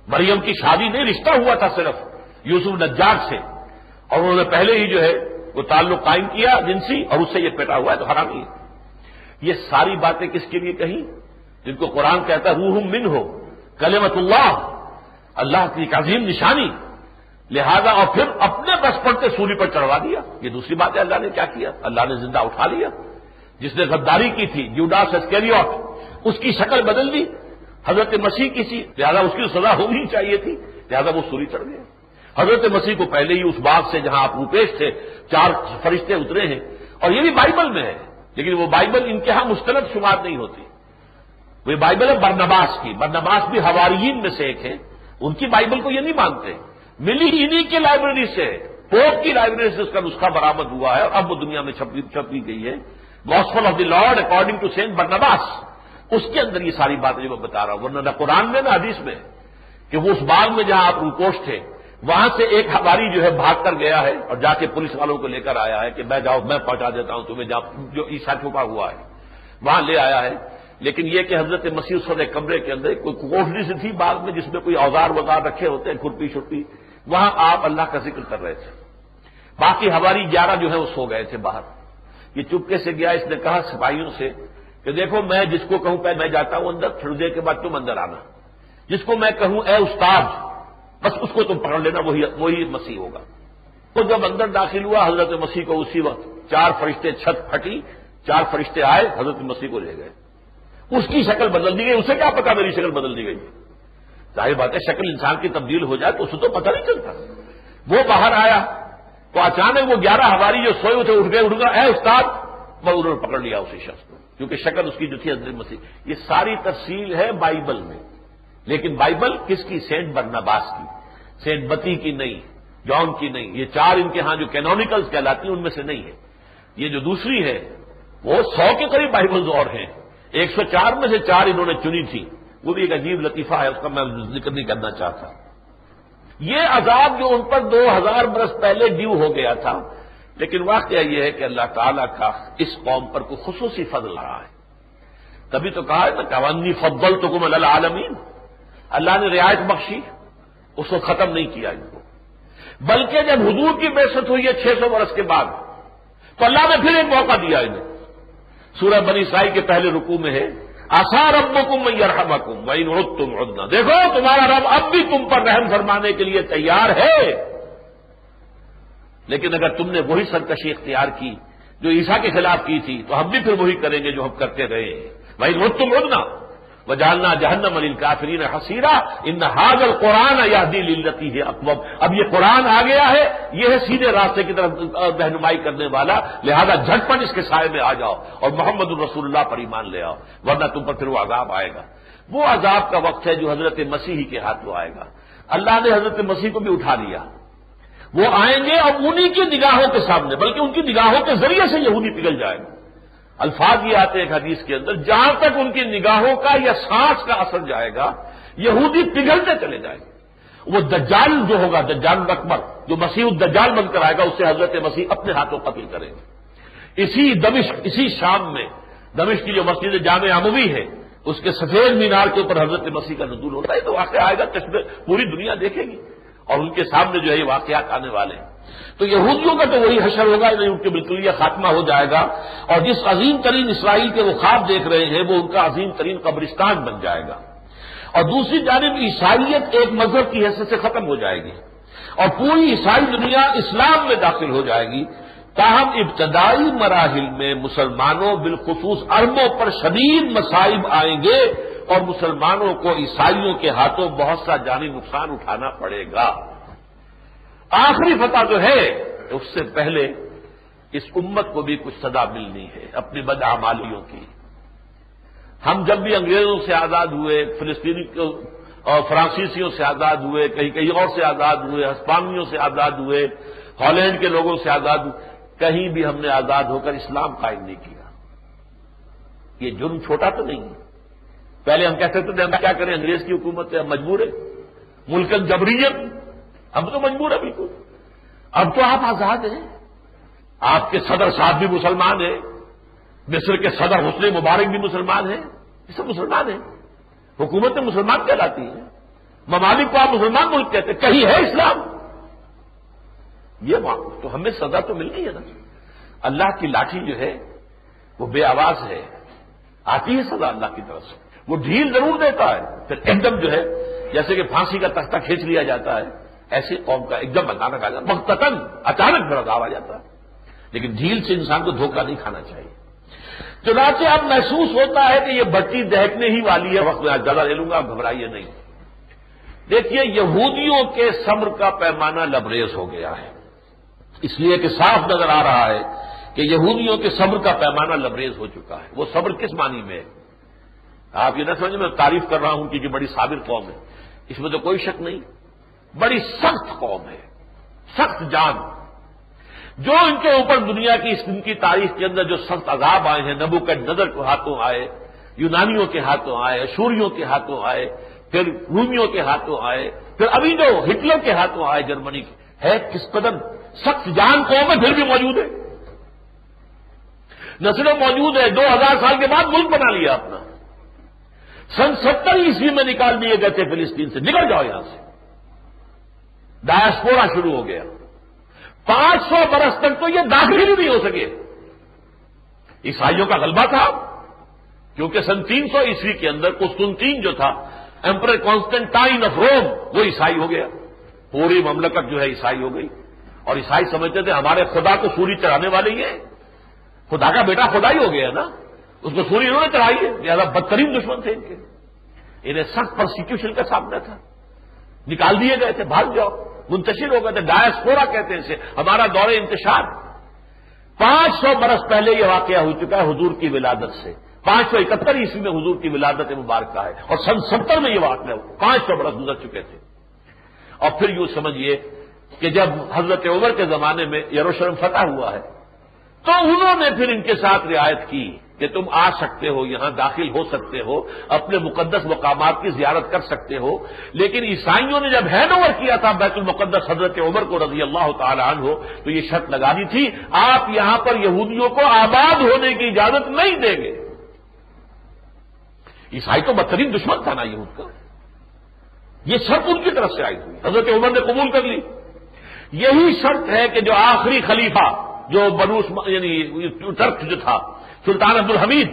مریم کی شادی نہیں، رشتہ ہوا تھا صرف یوسف نجار سے، اور انہوں نے پہلے ہی جو ہے وہ تعلق قائم کیا جنسی، اور اس سے یہ پیدا ہوا ہے تو حرامی ہے. یہ ساری باتیں کس کے لیے کہیں؟ جن کو قرآن کہتا ہے روح منہ، کلمۃ اللہ، اللہ کی ایک عظیم نشانی. لہذا اور پھر اپنے بچپن سے سولی پر چڑھوا دیا. یہ دوسری بات ہے. اللہ نے کیا کیا؟ اللہ نے زندہ اٹھا لیا. جس نے غداری کی تھی جوڈاس اسکریوٹ، اس کی شکل بدل دی، حضرت مسیح کی سی، لہذا اس کی سزا ہونی چاہیے تھی، لہذا وہ سولی چڑھ گئے. حضرت مسیح کو پہلے ہی اس باغ سے جہاں آپ روپیش تھے 4 فرشتے اترے ہیں، اور یہ بھی بائبل میں ہے، لیکن وہ بائبل ان کے ہاں مستند شمار نہیں ہوتی. وہ بائبل ہے برنباس کی. برنباس بھی حواریین میں سے ایک ہے. ان کی بائبل کو یہ نہیں مانتے، ملی انہی کی لائبریری سے، پوپ کی لائبریری سے اس کا نسخہ برآمد ہوا ہے، اور اب وہ دنیا میں چھپی گئی ہے. Gospel of the Lord according to Saint Barnabas, اس کے اندر یہ ساری باتیں جو میں بتا رہا ہوں، ورنہ نہ قرآن میں نہ حدیث میں، کہ وہ اس باغ میں جہاں آپ روپوش تھے وہاں سے ایک حواری جو ہے بھاگ کر گیا ہے اور جا کے پولیس والوں کو لے کر آیا ہے کہ میں جاؤ میں پہنچا دیتا ہوں تمہیں جہاں جو عیسیٰ چھپا ہوا ہے وہاں لے آیا ہے. لیکن یہ کہ حضرت مسیح اس وقت ایک کمرے کے اندر کوئی کوٹری سے تھی باغ میں جس میں کوئی اوزار وزار رکھے ہوتے ہیں، کھرپی چھٹی، وہاں آپ اللہ کا ذکر کر رہے تھے. باقی حواری 11 جو ہے وہ سو گئے تھے باہر. یہ چپکے سے گیا، اس نے کہا سپاہیوں سے کہ دیکھو میں جس کو کہوں پہلے میں جاتا ہوں اندر، تھوڑی دیر کے بعد تم اندر آنا. جس کو میں کہوں اے استاد، بس اس کو تم پکڑ لینا، وہی مسیح ہوگا. تو جب اندر داخل ہوا حضرت مسیح کو اسی وقت 4 فرشتے، چھت پھٹی، 4 فرشتے آئے حضرت مسیح کو لے گئے. اس کی شکل بدل دی گئی. اسے کیا پتا میری شکل بدل دی گئی؟ ظاہر بات ہے شکل انسان کی تبدیل ہو جائے تو اسے تو پتہ نہیں چلتا. وہ باہر آیا تو اچانک وہ 11 حواری جو سوئے تھے اٹھ گئے، اے استاد، وہ انہوں نے پکڑ لیا اسی شخص کو، کیونکہ شکل اس کی جو تھی حضرت مسیح. یہ ساری تفصیل ہے بائبل میں، لیکن بائبل کس کی؟ سینٹ برنباس کی، سینٹ بتی کی نہیں، جان کی نہیں. یہ 4 ان کے ہاں جو کینونیکلز کہلاتی ہیں ان میں سے نہیں ہے. یہ جو دوسری ہے وہ 100 کے قریب بائبلز اور ہیں، 104 میں سے 4 انہوں نے چنی تھی. وہ بھی ایک عجیب لطیفہ ہے، اس کا میں ذکر نہیں کرنا چاہتا. یہ عذاب جو ان پر 2000 برس پہلے ڈیو ہو گیا تھا، لیکن واقعہ یہ ہے کہ اللہ تعالیٰ کا اس قوم پر کوئی خصوصی فضل رہا ہے. تبھی تو کہا ہے نا کہ وانی فضلتکم علی العالمین، اللہ نے رعایت بخشی، اس کو ختم نہیں کیا ان کو. بلکہ جب حضور کی بعثت ہوئی ہے 600 برس کے بعد، تو اللہ نے پھر ایک موقع دیا انہیں. سورہ بنی اسرائیل کے پہلے رکوع میں ہے عسیٰ ربکم ان یرحمکم وان عدتم عدنا، دیکھو تمہارا رب اب بھی تم پر رحم فرمانے کے لیے تیار ہے، لیکن اگر تم نے وہی سرکشی اختیار کی جو عیسیٰ کے خلاف کی تھی تو ہم بھی پھر وہی کریں گے جو ہم کرتے رہے ہیں. وان عدتم عدنا وجعلنا جہنم للکافرین حصیرا ان ھذا القرآن یہدی للتی ہی اقوم. اب یہ قرآن آ گیا ہے، یہ ہے سیدھے راستے کی طرف رہنمائی کرنے والا، لہذا جھٹپٹ اس کے سائے میں آ جاؤ اور محمد الرسول اللہ پر ایمان لے آؤ، ورنہ تم پر پھر وہ عذاب آئے گا. وہ عذاب کا وقت ہے جو حضرت مسیح کے ہاتھوں آئے گا. اللہ نے حضرت مسیح کو بھی اٹھا لیا. وہ آئیں گے اور انہی کی نگاہوں کے سامنے، بلکہ ان کی نگاہوں کے ذریعے سے یہودی پگھل جائے گا. الفاظ یہ آتے ہیں ایک حدیث کے اندر، جہاں تک ان کی نگاہوں کا یا سانس کا اثر جائے گا یہودی پگھلتے چلے جائیں گے. وہ دجال جو ہوگا، دجال اکبر جو مسیح الدجال بن کر آئے گا، اسے حضرت مسیح اپنے ہاتھوں قتل کریں گے. اسی دمشق، اسی شام میں دمشق کی جو مسجد جامع اموی ہے اس کے سفید مینار کے اوپر حضرت مسیح کا نزول ہوتا ہے. تو واقعہ آئے گا، پوری دنیا دیکھے گی اور ان کے سامنے جو ہے یہ واقعات آنے والے ہیں. تو یہودیوں کا تو وہی حشر ہوگا، ان کے بالکل یہ خاتمہ ہو جائے گا، اور جس عظیم ترین اسرائیل کے وہ خواب دیکھ رہے ہیں وہ ان کا عظیم ترین قبرستان بن جائے گا. اور دوسری جانب عیسائیت ایک مذہب کی حیثیت سے ختم ہو جائے گی اور پوری عیسائی دنیا اسلام میں داخل ہو جائے گی. تاہم ابتدائی مراحل میں مسلمانوں بالخصوص عربوں پر شدید مصائب آئیں گے اور مسلمانوں کو عیسائیوں کے ہاتھوں بہت سا جانی نقصان اٹھانا پڑے گا. آخری فتح جو ہے اس سے پہلے اس امت کو بھی کچھ سزا ملنی ہے اپنی بدعمالیوں کی. ہم جب بھی انگریزوں سے آزاد ہوئے، فلسطینی اور فرانسیسیوں سے آزاد ہوئے، کہیں کہیں اور سے آزاد ہوئے، ہسپانویوں سے آزاد ہوئے، ہالینڈ کے لوگوں سے آزاد ہوئے، کہیں بھی ہم نے آزاد ہو کر اسلام قائم نہیں کیا۔ یہ جرم چھوٹا تو نہیں ہے۔ پہلے ہم کہتے تھے ہم کیا کریں، انگریز کی حکومت ہے، ہم مجبور ہیں، ملکن جبریت، ہم تو مجبور ہیں بالکل۔ اب تو آپ آزاد ہیں، آپ کے صدر صاحب بھی مسلمان ہیں، مصر کے صدر حسنی مبارک بھی مسلمان ہیں، یہ سب مسلمان ہیں، حکومتیں مسلمان کہلاتی ہیں، ممالک کو آپ مسلمان ملک کہتے ہیں، کہیں ہے اسلام؟ یہ تو ہمیں سزا تو ملنی ہے نا۔ اللہ کی لاٹھی جو ہے وہ بے آواز ہے، آتی ہے سزا اللہ کی طرف سے، وہ ڈھیل ضرور دیتا ہے، پھر ایک دم جو ہے جیسے کہ پھانسی کا تختہ کھینچ لیا جاتا ہے، ایسے قوم کا ایک دم اچانک آ جاتا ہے، مقتتاً اچانک بھڑکاو آ جاتا ہے، لیکن ڈھیل سے انسان کو دھوکہ نہیں کھانا چاہیے۔ چنانچہ اب محسوس ہوتا ہے کہ یہ بٹی دہکنے ہی والی ہے، وقت میں آج زیادہ لے لوں گا، آپ گھبرائیے نہیں۔ دیکھیے یہودیوں کے صبر کا پیمانہ لبریز ہو گیا ہے، اس لیے کہ صاف نظر آ رہا ہے کہ یہودیوں کے صبر کا پیمانہ لبریز ہو چکا ہے۔ وہ صبر کس معنی میں ہے؟ آپ یہ نہ سمجھیں میں تعریف کر رہا ہوں کہ یہ بڑی صابر قوم ہے، اس میں تو کوئی شک نہیں، بڑی سخت قوم ہے، سخت جان۔ جو ان کے اوپر دنیا کی ان کی تاریخ کے اندر جو سخت عذاب آئے ہیں، نبوکدنضر کے ہاتھوں آئے، یونانیوں کے ہاتھوں آئے، اشوریوں کے ہاتھوں آئے، پھر رومیوں کے ہاتھوں آئے، پھر ابھی جو ہٹلر کے ہاتھوں آئے جرمنی کے، ہے کس قدر سخت جان قوم ہے، پھر بھی موجود ہے، نہ صرف موجود ہے، 2000 سال کے بعد ملک بنا لیا اپنا۔ سن 70 عیسوی میں نکال دیے گئے تھے فلسطین سے، نکل جاؤ یہاں سے، ڈایاسپورا شروع ہو گیا، 500 برس تک تو یہ داخل ہی نہیں ہو سکے۔ عیسائیوں کا غلبہ تھا، کیونکہ سن 300 عیسوی کے اندر قسطنطین جو تھا، ایمپرر کانسٹنٹائن آف روم، وہ عیسائی ہو گیا، پوری مملکت جو ہے عیسائی ہو گئی، اور عیسائی سمجھتے تھے ہمارے خدا کو سوری چڑھانے والے ہی ہیں، خدا کا بیٹا خدا ہی ہو گیا نا، اس کو سوری انہوں نے چڑھائی ہے، لہذا بدترین دشمن تھے ان کے، انہیں سخت پرسیکیوشن کا سامنا تھا، نکال دیے گئے تھے، بھاگ جاؤ، منتشر ہو گئے تھے، ڈایاسپورا کہتے ہیں اسے، ہمارا دور انتشار۔ 500 برس پہلے یہ واقعہ ہو چکا ہے حضور کی ولادت سے، 571 عیسوی میں حضور کی ولادت مبارکہ ہے، اور سن 70 میں یہ واقعہ ہوا، 500 برس گزر چکے تھے۔ اور پھر یوں سمجھیے کہ جب حضرت عمر کے زمانے میں یروشلم فتح ہوا ہے تو انہوں نے پھر ان کے ساتھ رعایت کی کہ تم آ سکتے ہو، یہاں داخل ہو سکتے ہو، اپنے مقدس مقامات کی زیارت کر سکتے ہو، لیکن عیسائیوں نے جب ہینڈ اوور کیا تھا بیت المقدس حضرت عمر کو رضی اللہ تعالی عنہ، تو یہ شرط لگا دی تھی آپ یہاں پر یہودیوں کو آباد ہونے کی اجازت نہیں دیں گے۔ عیسائی تو بدترین دشمن تھا نا یہود کا، یہ شرط ان کی طرف سے آئی تھی، حضرت عمر نے قبول کر لی۔ یہی شرط ہے کہ جو آخری خلیفہ جو یعنی ترک جو تھا سلطان عبد الحمید،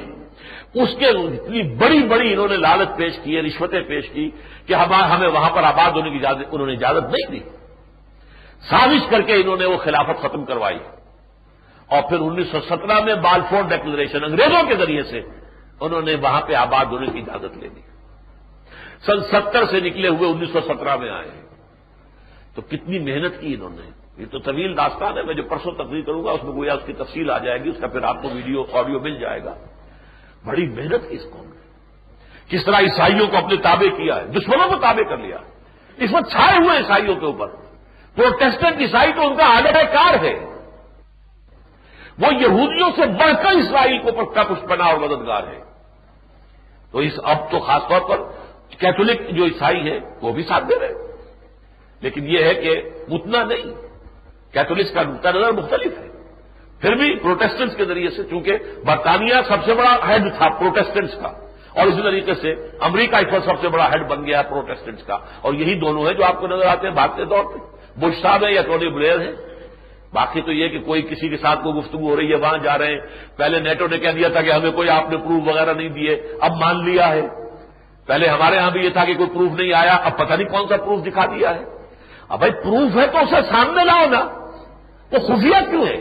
اس کے اتنی بڑی بڑی انہوں نے لالچ پیش کی، رشوتیں پیش کی کہ ہمیں وہاں پر آباد ہونے کی انہوں نے اجازت نہیں دی، سازش کر کے انہوں نے وہ خلافت ختم کروائی، اور پھر 1917 میں بالفور ڈکلریشن انگریزوں کے ذریعے سے انہوں نے وہاں پہ آباد ہونے کی اجازت لے دی۔ سن 70 سے نکلے ہوئے 1917 میں آئے، تو کتنی محنت کی انہوں نے، یہ تو طویل داستان ہے، میں جو پرسوں تقریر کروں گا اس میں گویا اس کی تفصیل آ جائے گی، اس کا پھر آپ کو ویڈیو آڈیو مل جائے گا۔ بڑی محنت کی اس قوم نے، کس طرح عیسائیوں کو اپنے تابع کیا ہے، دشمنوں کو تابع کر لیا، اس وقت چھائے ہوئے عیسائیوں کے اوپر، پروٹیسٹنٹ عیسائی تو ان کا آلہ کار ہے، وہ یہودیوں سے بڑھ کر اسرائیل کو پکا پشپنا اور مددگار ہے۔ تو اب تو خاص طور پر کیتھولک جو عیسائی ہے وہ بھی ساتھ دے رہے، لیکن یہ ہے کہ اتنا نہیں، کیتھولکس کا نقطہ نظر مختلف ہے، پھر بھی پروٹیسٹنٹس کے ذریعے سے، چونکہ برطانیہ سب سے بڑا ہیڈ تھا پروٹیسٹنٹس کا، اور اسی طریقے سے امریکہ اس وقت سب سے بڑا ہیڈ بن گیا ہے پروٹیسٹنٹس کا، اور یہی دونوں ہیں جو آپ کو نظر آتے ہیں بھاگتے دور پہ، بش صاحب ہے یا ٹونی بلیئر ہے۔ باقی تو یہ کہ کوئی کسی کے ساتھ کوئی گفتگو ہو رہی ہے وہاں جا رہے ہیں، پہلے نیٹو نے کہہ دیا تھا کہ ہمیں کوئی آپ نے پروف وغیرہ نہیں دیے، اب مان لیا ہے، پہلے ہمارے ہاں بھی یہ تھا کہ کوئی پروف نہیں آیا، اب پتہ نہیں کون سا پروف دکھا دیا ہے۔ اب بھائی پروف ہے تو اسے سامنے لاؤ نا، وہ خفیہ کیوں ہے؟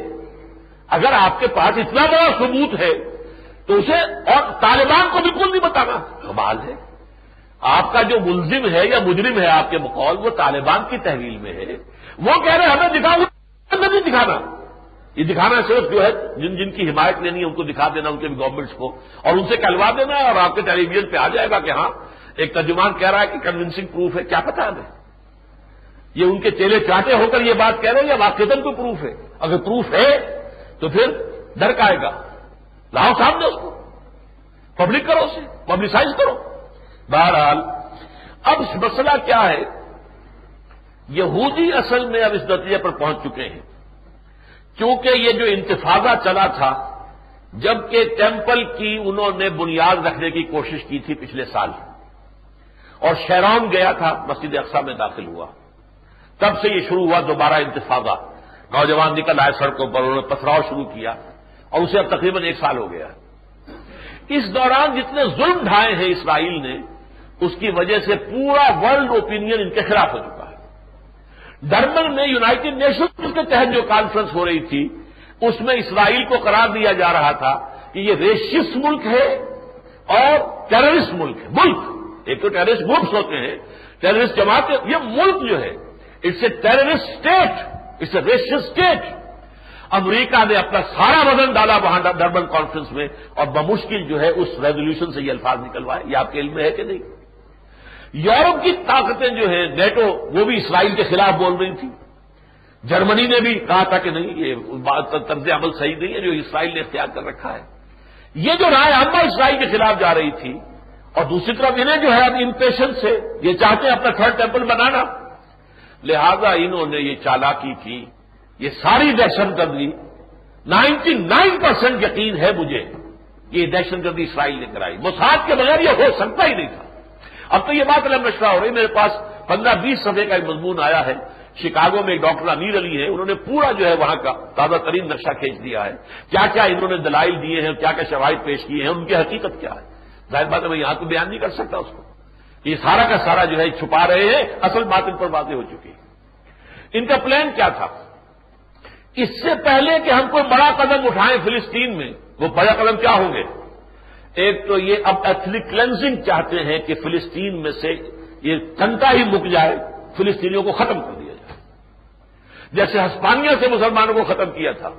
اگر آپ کے پاس اتنا بڑا ثبوت ہے تو اسے، اور طالبان کو بالکل نہیں بتانا، کمال ہے۔ آپ کا جو ملزم ہے یا مجرم ہے آپ کے بقول، وہ طالبان کی تحویل میں ہے، وہ کہہ رہے ہمیں دکھاؤ، نہیں دکھانا، یہ دکھانا صرف جو ہے جن کی حمایت لینی ہے ان کو دکھا دینا، ان کے گورنمنٹس کو، اور ان سے کہلوا دینا ہے، اور آپ کے ٹیلی ویژن پہ آ جائے گا کہ ہاں ایک ترجمان کہہ رہا ہے کہ کنونسنگ پروف ہے. کیا پتا ہمیں یہ ان کے چیلے چاٹے ہو کر یہ بات کہہ رہے ہیں یا واقعتاً کوئی پروف ہے؟ اگر پروف ہے تو پھر ڈر کا آئے گا، لاؤ سامنے اس کو، پبلک کرو، اسے پبلسائز کرو. بہرحال اب مسئلہ کیا ہے، یہودی اصل میں اب اس نتیجے پر پہنچ چکے ہیں، چونکہ یہ جو انتفاضہ چلا تھا جبکہ ٹیمپل کی انہوں نے بنیاد رکھنے کی کوشش کی تھی پچھلے سال، اور شیرون گیا تھا، مسجد اقصی میں داخل ہوا، تب سے یہ شروع ہوا دوبارہ انتفاضہ. نوجوان نکل آئے سڑکوں پر، انہوں نے پتھراؤ شروع کیا، اور اسے اب تقریباً 1 سال ہو گیا. اس دوران جتنے ظلم ڈھائے ہیں اسرائیل نے، اس کی وجہ سے پورا ورلڈ اوپینین ان کے خلاف ہو چکا ہے. ڈربن میں یونائٹڈ نیشنز کے تحت جو کانفرنس ہو رہی تھی اس میں اسرائیل کو قرار دیا جا رہا تھا کہ یہ ریشسٹ ملک ہے اور ٹیررسٹ ملک ہے. ملک ایک تو ٹیررسٹ گروپس ہوتے ہیں، ٹیررسٹ جماعتیں، یہ ملک جو ہے it's a terrorist state, it's a racist state. امریکہ نے اپنا سارا وزن ڈالا وہاں ڈربن کانفرنس میں، اور بمشکل جو ہے اس ریزولوشن سے یہ الفاظ نکلوائے. یہ آپ کے علم میں ہے کہ نہیں؟ یورپ کی طاقتیں جو ہیں نیٹو، وہ بھی اسرائیل کے خلاف بول رہی تھی. جرمنی نے بھی کہا تھا کہ نہیں، یہ طرز عمل صحیح نہیں ہے جو اسرائیل نے اختیار کر رکھا ہے. یہ جو رائے عامہ اسرائیل کے خلاف جا رہی تھی، اور دوسری طرف انہیں جو ہے اب امپیشنس سے یہ چاہتے ہیں اپنا تھرڈ ٹیمپل بنانا، لہذا انہوں نے یہ چالاکی کی. یہ ساری دہشت گردی 99% یقین ہے مجھے کہ یہ دہشت گردی اسرائیل نے کرائی. موساد کے بغیر یہ ہو سکتا ہی نہیں تھا. اب تو یہ بات علم نشرہ ہو رہی، میرے پاس 15-20 صفحے کا ایک مضمون آیا ہے. شکاگو میں ایک ڈاکٹر امیر علی ہے، انہوں نے پورا جو ہے وہاں کا تازہ ترین نقشہ کھینچ دیا ہے، کیا کیا انہوں نے دلائل دیے ہیں، کیا کیا شواہد پیش کیے ہیں، ان کی حقیقت کیا ہے. ظاہر بات ہے میں یہاں تو بیان نہیں کر سکتا اس کو، یہ سارا کا سارا جو ہے چھپا رہے ہیں، اصل بات ان پر واضح ہو چکی ہے. ان کا پلان کیا تھا؟ اس سے پہلے کہ ہم کوئی بڑا قدم اٹھائیں فلسطین میں، وہ بڑا قدم کیا ہوں گے؟ ایک تو یہ اب ایتھنک کلینزنگ چاہتے ہیں کہ فلسطین میں سے یہ تنکا ہی مک جائے، فلسطینیوں کو ختم کر دیا جائے، جیسے ہسپانیہ سے مسلمانوں کو ختم کیا تھا،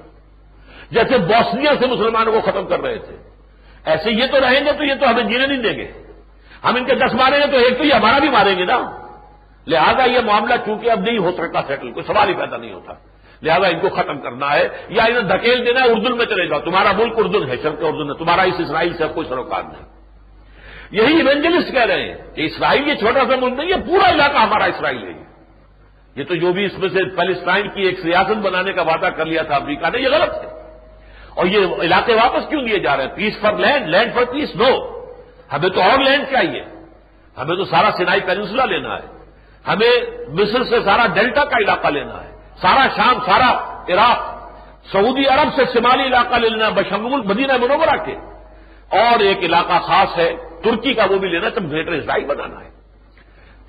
جیسے بوسنیا سے مسلمانوں کو ختم کر رہے تھے. ایسے یہ تو رہیں گے تو یہ تو ہمیں جینے نہیں دیں گے. ہم ان کے 10 ماریں گے تو ایک تو یہ ہمارا بھی ماریں گے نا. لہذا یہ معاملہ چونکہ اب نہیں ہو سکتا سیٹل، کوئی سوال ہی پیدا نہیں ہوتا، لہذا ان کو ختم کرنا ہے یا انہیں دھکیل دینا ہے اردن میں چلے جاؤ، تمہارا ملک اردن ہے، شرق اردن ہے، تمہارا اس اسرائیل سے کوئی سروکار نہیں. یہی ایونجلسٹ کہہ رہے ہیں کہ اسرائیل یہ چھوٹا سا ملک نہیں، یہ پورا علاقہ ہمارا اسرائیل ہے. یہ تو جو بھی اس میں سے پیلسٹائن کی ایک ریاست بنانے کا وعدہ کر لیا تھا امریکہ نے، یہ غلط ہے. اور یہ علاقے واپس کیوں دیے جا رہے ہیں؟ پیس فار لینڈ، لینڈ فار پیس. نو، ہمیں تو اور لینڈ چاہیے، ہمیں تو سارا سینائی پیننسولا لینا ہے، ہمیں مصر سے سارا ڈیلٹا کا علاقہ لینا ہے، سارا شام، سارا عراق، سعودی عرب سے شمالی علاقہ لے لینا بشمول مدینہ منورہ کے، اور ایک علاقہ خاص ہے ترکی کا، وہ بھی لینا، تب گریٹر اسرائیل بنانا ہے.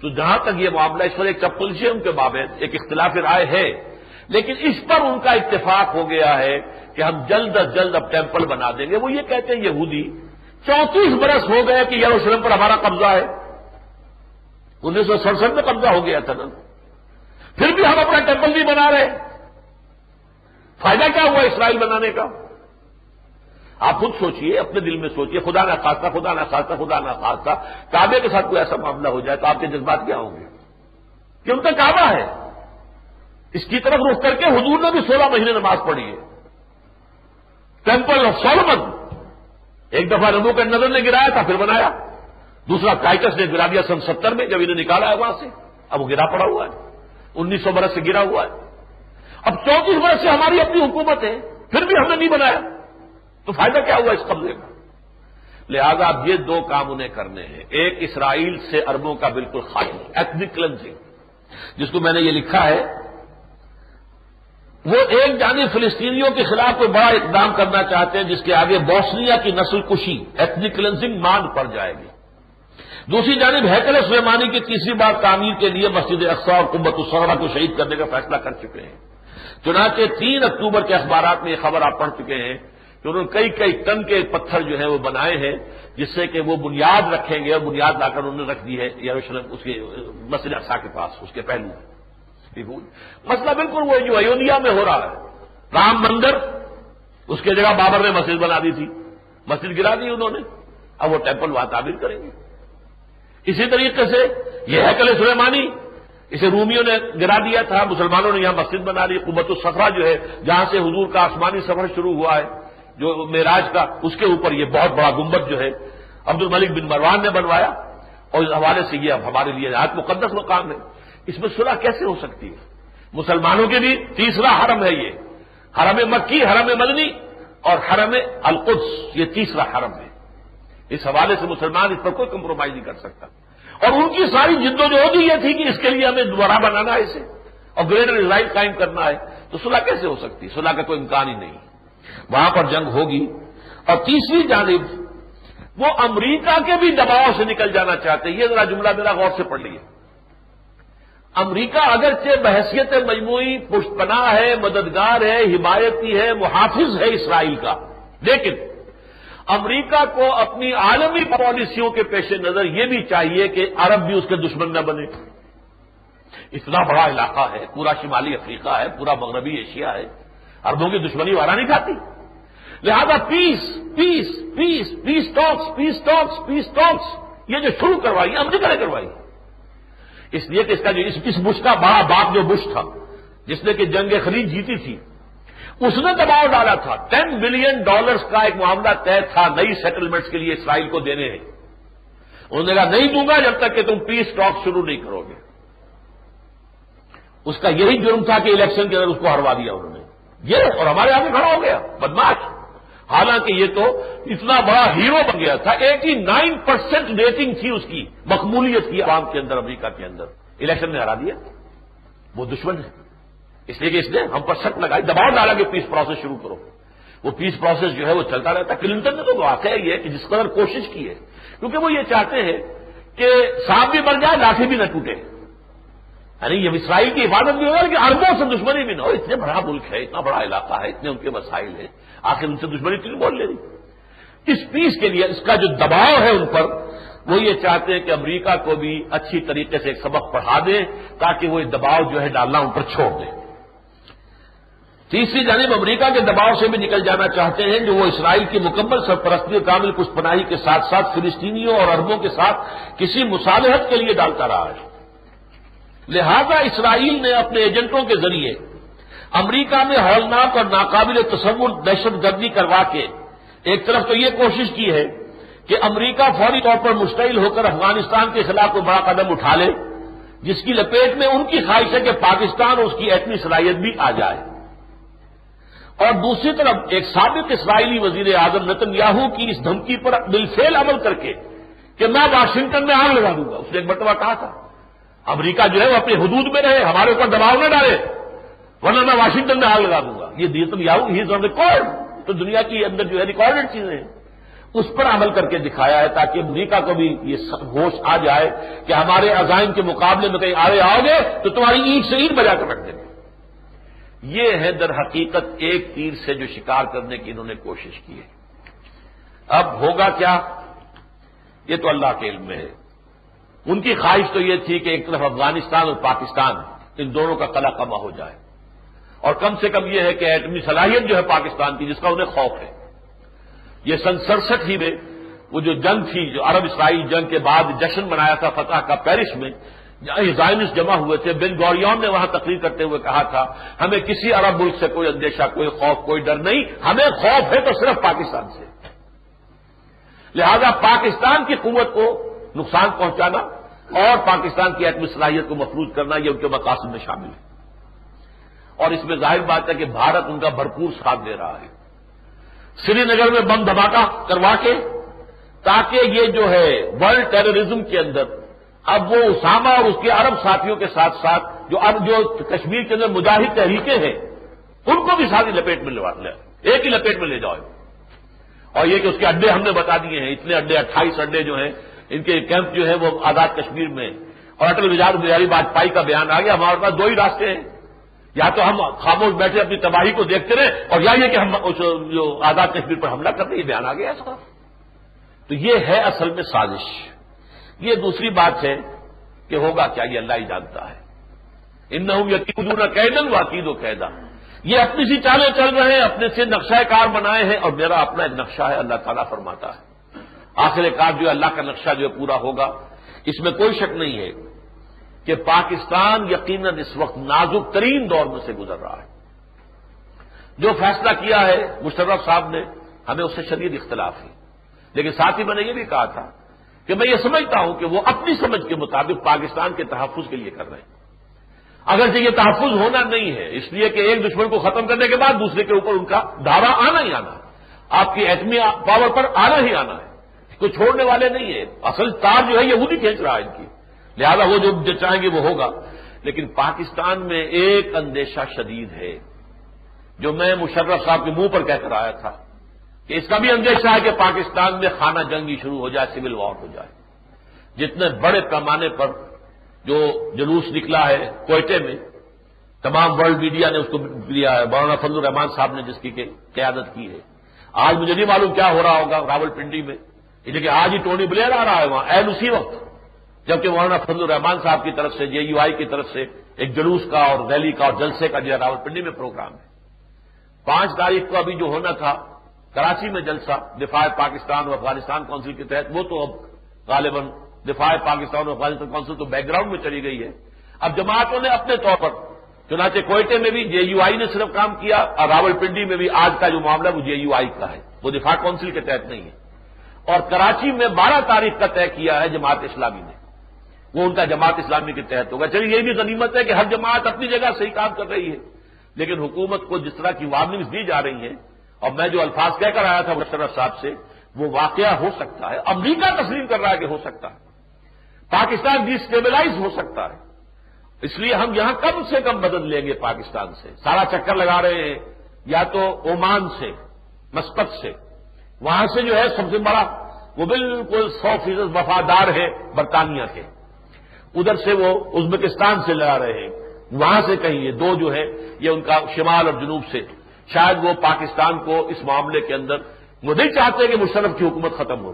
تو جہاں تک یہ معاملہ، اس پر ایک چپلشے ان کے بابت ایک اختلاف رائے ہے، لیکن اس پر ان کا اتفاق ہو گیا ہے کہ ہم جلد از جلد اب ٹیمپل بنا دیں گے. وہ یہ کہتے ہیں یہودی 34 برس ہو گئے کہ یروشلم پر ہمارا قبضہ ہے، 1967 میں قبضہ ہو گیا تھا نا، پھر بھی ہم اپنا ٹیمپل نہیں بنا رہے. فائدہ کیا ہوا اسرائیل بنانے کا؟ آپ خود سوچئے، اپنے دل میں سوچئے. خدا نہ خواستہ، خدا نہ خواستہ، خدا نہ خواستہ کعبے کے ساتھ کوئی ایسا معاملہ ہو جائے تو آپ کے جذبات کیا ہوں گے؟ کہ ان کا کعبہ ہے، اس کی طرف رخ کر کے حضور نے بھی 16 مہینے نماز پڑھی ہے. ٹیمپل آف سولومن ایک دفعہ نبوکدنضر نے گرایا تھا، پھر بنایا. دوسرا ٹائٹس نے گرا دیا سن 70 میں، جب انہیں نکالا ہے وہاں سے. اب وہ گرا پڑا ہوا ہے، 1900 برس سے گرا ہوا ہے. اب 34 برس سے ہماری اپنی حکومت ہے، پھر بھی ہم نے نہیں بنایا، تو فائدہ کیا ہوا اس قبضے کا؟ لہذا اب یہ 2 کام انہیں کرنے ہیں. ایک اسرائیل سے عربوں کا بالکل خاتمہ، ایتھنک کلینزنگ، جس کو میں نے یہ لکھا ہے. وہ ایک جانب فلسطینیوں کے خلاف کوئی بڑا اقدام کرنا چاہتے ہیں جس کے آگے بوسنیا کی نسل کشی، ایتھنک کلینزنگ مانگ پڑ جائے گی. دوسری جانب ہیکل سلیمانی کی تیسری بار تعمیر کے لیے مسجد اقصی اور قبۃ الصغریٰ کو شہید کرنے کا فیصلہ کر چکے ہیں. چنانچہ 3 اکتوبر کے اخبارات میں یہ خبر آپ پڑھ چکے ہیں کہ انہوں نے کئی ٹن کے پتھر جو ہیں وہ بنائے ہیں، جس سے کہ وہ بنیاد رکھیں گے، اور بنیاد لا کر انہوں نے رکھ دی ہے یروشلم اس کے مسجد اقصی کے پاس، اس کے پہلو. مسئلہ بالکل وہ جو ایودھیا میں ہو رہا ہے، رام مندر، اس کی جگہ بابر نے مسجد بنا دی تھی، مسجد گرا دی انہوں نے، اب وہ ٹیمپل وہاں تعمیر کریں گے۔ اسی طریقے سے یہ ہیکل سلیمانی، اسے رومیوں نے گرا دیا تھا، مسلمانوں نے یہاں مسجد بنا لی۔ قبۃ الصفا جو ہے جہاں سے حضور کا آسمانی سفر شروع ہوا ہے جو معراج کا، اس کے اوپر یہ بہت بڑا گنبد جو ہے عبد الملک بن مروان نے بنوایا، اور اس حوالے سے یہ اب ہمارے لیے نہایت مقدس مقام ہے۔ اس میں صلح کیسے ہو سکتی ہے؟ مسلمانوں کے بھی تیسرا حرم ہے یہ، حرم مکی، حرم مدنی اور حرم القدس، یہ تیسرا حرم ہے۔ اس حوالے سے مسلمان اس پر کوئی کمپرومائز نہیں کر سکتا، اور ان کی ساری جدوجہد یہ تھی کہ اس کے لیے ہمیں دوبارہ بنانا ہے اسے اور گریٹر اسرائیل قائم کرنا ہے، تو صلح کیسے ہو سکتی؟ صلح کا کوئی امکان ہی نہیں، وہاں پر جنگ ہوگی۔ اور تیسری جانب وہ امریکہ کے بھی دباؤ سے نکل جانا چاہتے ہیں۔ یہ ذرا جملہ میرا غور سے پڑھ لیجیے۔ امریکہ اگرچہ بحیثیت مجموعی پشت پناہ ہے، مددگار ہے، حمایتی ہے، محافظ ہے اسرائیل کا، لیکن امریکہ کو اپنی عالمی پالیسیوں کے پیش نظر یہ بھی چاہیے کہ عرب بھی اس کے دشمن نہ بنے۔ اتنا بڑا علاقہ ہے، پورا شمالی افریقہ ہے، پورا مغربی ایشیا ہے، عربوں کی دشمنی وارا نہیں کھاتی، لہذا پیس پیس پیس پیس ٹاکس پیس ٹاکس پیس ٹاکس یہ جو شروع کروائی امریکہ نے کروائی، اس لیے کہ اس کا جو اس بش کا بڑا باپ جو بش تھا جس نے کہ جنگ خلیج جیتی تھی، اس نے دباؤ ڈالا تھا۔ $10 بلین کا ایک معاملہ طے تھا نئی سیٹلمنٹس کے لیے اسرائیل کو دینے ہیں، انہوں نے کہا نہیں دوں گا جب تک کہ تم پیس ٹاک شروع نہیں کرو گے۔ اس کا یہی جرم تھا کہ الیکشن کے اندر اس کو ہروا دیا انہوں نے، یہ اور ہمارے آگے کھڑا ہو گیا بدماش، حالانکہ یہ تو اتنا بڑا ہیرو بن گیا تھا۔ 89% ریٹنگ تھی اس کی، مقبولیت کی عوام کے اندر، امریکہ کے اندر، الیکشن نے ہرا دیا۔ وہ دشمن ہے، اس لیے کہ اس نے ہم پر شک لگائی، دباؤ ڈالا کہ پیس پروسیس شروع کرو۔ وہ پیس پروسیس جو ہے وہ چلتا رہتا۔ کلنٹن نے تو واقعہ یہ ہے کہ جس قدر کوشش کی ہے، کیونکہ وہ یہ چاہتے ہیں کہ سانپ بھی مر جائے لاٹھی بھی نہ ٹوٹے، یعنی یہ اسرائیل کی حفاظت بھی ہوگا کہ عربوں سے دشمنی بھی نہ ہو۔ اتنے بڑا ملک ہے، اتنا بڑا علاقہ ہے، اتنے ان کے مسائل ہیں، آخر ان سے دشمنی کیوں بول لے رہی؟ اس پیس کے لیے اس کا جو دباؤ ہے ان پر، وہ یہ چاہتے ہیں کہ امریکہ کو بھی اچھی طریقے سے ایک سبق پڑھا دیں تاکہ وہ دباؤ جو ہے ڈالنا ان پر چھوڑ دیں۔ تیسری جانب امریکہ کے دباؤ سے بھی نکل جانا چاہتے ہیں جو وہ اسرائیل کی مکمل سرپرستی اور کامل پشت پناہی کے ساتھ ساتھ فلسطینیوں اور عربوں کے ساتھ کسی مصالحت کے لیے ڈالتا رہا ہے۔ لہذا اسرائیل نے اپنے ایجنٹوں کے ذریعے امریکہ میں ہولناک اور ناقابل تصور دہشت گردی کروا کے ایک طرف تو یہ کوشش کی ہے کہ امریکہ فوری طور پر مشتعل ہو کر افغانستان کے خلاف کوئی بڑا قدم اٹھا لے، جس کی لپیٹ میں ان کی خواہش ہے کہ پاکستان اور اس کی ایٹمی صلاحیت بھی آ جائے، اور دوسری طرف ایک سابق اسرائیلی وزیر اعظم نتن یاہو کی اس دھمکی پر بالفعل عمل کر کے کہ میں واشنگٹن میں آگ لگا دوں گا۔ اس نے ایک مرتبہ کہا تھا امریکہ جو ہے وہ اپنی حدود میں رہے، ہمارے اوپر دباؤ نہ ڈالے ورنہ میں واشنگٹن میں آگ لگا دوں گا۔ یہ Nitin Yahoo he is on record, تو دنیا کی اندر جو ہے ریکارڈڈ چیزیں ہیں، اس پر عمل کر کے دکھایا ہے تاکہ امریکہ کو بھی یہ ہوش آ جائے کہ ہمارے عزائم کے مقابلے میں کہیں آگے آؤ گے تو تمہاری اینٹ سے اینٹ بجا کر رکھ دیں گے۔ یہ ہے در حقیقت ایک تیر سے جو شکار کرنے کی انہوں نے کوشش کی ہے۔ اب ہوگا کیا یہ تو اللہ کے علم میں ہے۔ ان کی خواہش تو یہ تھی کہ ایک طرف افغانستان اور پاکستان ان دونوں کا قلع کما ہو جائے، اور کم سے کم یہ ہے کہ ایٹمی صلاحیت جو ہے پاکستان کی جس کا انہیں خوف ہے۔ یہ سن 67 ہی میں وہ جو جنگ تھی، جو عرب اسرائیل جنگ کے بعد جشن منایا تھا فتح کا پیرس میں، زائنسٹ جمع ہوئے تھے، بن گوریون نے وہاں تقریر کرتے ہوئے کہا تھا ہمیں کسی عرب ملک سے کوئی اندیشہ، کوئی خوف، کوئی ڈر نہیں، ہمیں خوف ہے تو صرف پاکستان سے۔ لہذا پاکستان کی قوت کو نقصان پہنچانا اور پاکستان کی ایٹمی صلاحیت کو مفروض کرنا یہ ان کے مقاصد میں شامل ہے، اور اس میں ظاہر بات ہے کہ بھارت ان کا بھرپور ساتھ دے رہا ہے، سری نگر میں بم دھماکہ کروا کے، تاکہ یہ جو ہے ورلڈ ٹیررزم کے اندر اب وہ اسامہ اور اس کے عرب ساتھیوں کے ساتھ ساتھ جو کشمیر کے اندر مجاہد تحریکیں ہیں ان کو بھی ساری لپیٹ میں لے، ایک ہی لپیٹ میں لے جاؤ۔ اور یہ کہ اس کے اڈے ہم نے بتا دیے ہیں، اتنے اڈے 28 اڈے جو ہیں ان کے کیمپ جو ہے وہ آزاد کشمیر میں، اور اٹل بہاری واجپئی کا بیان آ گیا ہمارے پاس دو ہی راستے ہیں، یا تو ہم خاموش بیٹھے اپنی تباہی کو دیکھتے رہے، اور یا یہ کہ ہم جو آزاد کشمیر پر حملہ کرتے، یہ بیان آ گیا ایسا۔ تو یہ ہے اصل میں سازش۔ یہ دوسری بات ہے کہ ہوگا کیا یہ اللہ ہی جانتا ہے۔ انہم یکیدون کیدا واکید قیدا، یہ اپنی سی چالیں چل رہے ہیں، اپنے سے نقشہ کار بنائے ہیں، اور میرا اپنا ایک نقشہ ہے، اللہ تعالیٰ فرماتا ہے آخر کار جو ہے اللہ کا نقشہ جو ہے پورا ہوگا۔ اس میں کوئی شک نہیں ہے کہ پاکستان یقیناً اس وقت نازک ترین دور میں سے گزر رہا ہے۔ جو فیصلہ کیا ہے مشرف صاحب نے، ہمیں اس سے شدید اختلاف ہے، لیکن ساتھ ہی میں نے یہ بھی کہا تھا کہ میں یہ سمجھتا ہوں کہ وہ اپنی سمجھ کے مطابق پاکستان کے تحفظ کے لیے کر رہے ہیں، اگرچہ یہ تحفظ ہونا نہیں ہے، اس لیے کہ ایک دشمن کو ختم کرنے کے بعد دوسرے کے اوپر ان کا دعویٰ آنا ہی آنا ہے، آپ کی ایٹمی پاور پر آنا ہی آنا ہے، کوئی چھوڑنے والے نہیں ہے، اصل تار جو ہے یہودی کھینچ رہا ہے ان کی، لہذا وہ جو چاہیں گے وہ ہوگا۔ لیکن پاکستان میں ایک اندیشہ شدید ہے جو میں مشرف صاحب کے منہ پر کہہ کر آیا تھا کہ اس کا بھی اندیشہ ہے کہ پاکستان میں خانہ جنگی شروع ہو جائے، سول وار ہو جائے۔ جتنے بڑے پیمانے پر جو جلوس نکلا ہے کوئٹے میں، تمام ورلڈ میڈیا نے اس کو لیا ہے، مولانا فضل الرحمان صاحب نے جس کی قیادت کی ہے۔ آج مجھے نہیں معلوم کیا ہو رہا ہوگا راول پنڈی میں، کہ آج ہی ٹونی بلیئر آ رہا ہے وہاں عین اسی وقت، جبکہ مولانا فضل الرحمان صاحب کی طرف سے JUI کی طرف سے ایک جلوس کا اور ریلی کا اور جلسے کا جو ہے راول پنڈی میں پروگرام ہے۔ 5 تاریخ کو ابھی جو ہونا تھا کراچی میں جلسہ دفاع پاکستان اور افغانستان کونسل کے تحت، وہ تو اب غالباً دفاع پاکستان اور افغانستان کونسل تو بیک گراؤنڈ میں چلی گئی ہے۔ اب جماعتوں نے اپنے طور پر، چنانچہ کوئٹے میں بھی JUI نے صرف کام کیا، اور راول پنڈی میں بھی آج کا جو معاملہ ہے وہ JUI کا ہے، وہ دفاع کونسل کے تحت نہیں ہے۔ اور کراچی میں 12 تاریخ کا طے کیا ہے جماعت اسلامی نے، وہ ان کا جماعت اسلامی کے تحت ہوگا۔ چلیے یہ بھی غنیمت ہے کہ ہر جماعت اپنی جگہ صحیح کام کر رہی ہے، لیکن حکومت کو جس طرح کی وارننگز دی جا رہی ہیں، اور میں جو الفاظ کہہ کر آیا تھا مشرف صاحب سے، وہ واقعہ ہو سکتا ہے، امریکہ تسلیم کر رہا ہے کہ ہو سکتا ہے، پاکستان ڈی اسٹیبلائز ہو سکتا ہے۔ اس لیے ہم یہاں کم سے کم بدل لیں گے پاکستان سے، سارا چکر لگا رہے ہیں، یا تو عمان سے، مسقط سے، وہاں سے جو ہے سب سے بڑا وہ بالکل 100% وفادار ہے برطانیہ کے، ادھر سے وہ ازبکستان سے لگا رہے ہیں، وہاں سے کہیں یہ دو جو ہے یہ ان کا شمال اور جنوب سے، شاید وہ پاکستان کو اس معاملے کے اندر وہ نہیں چاہتے کہ مشرف کی حکومت ختم ہو،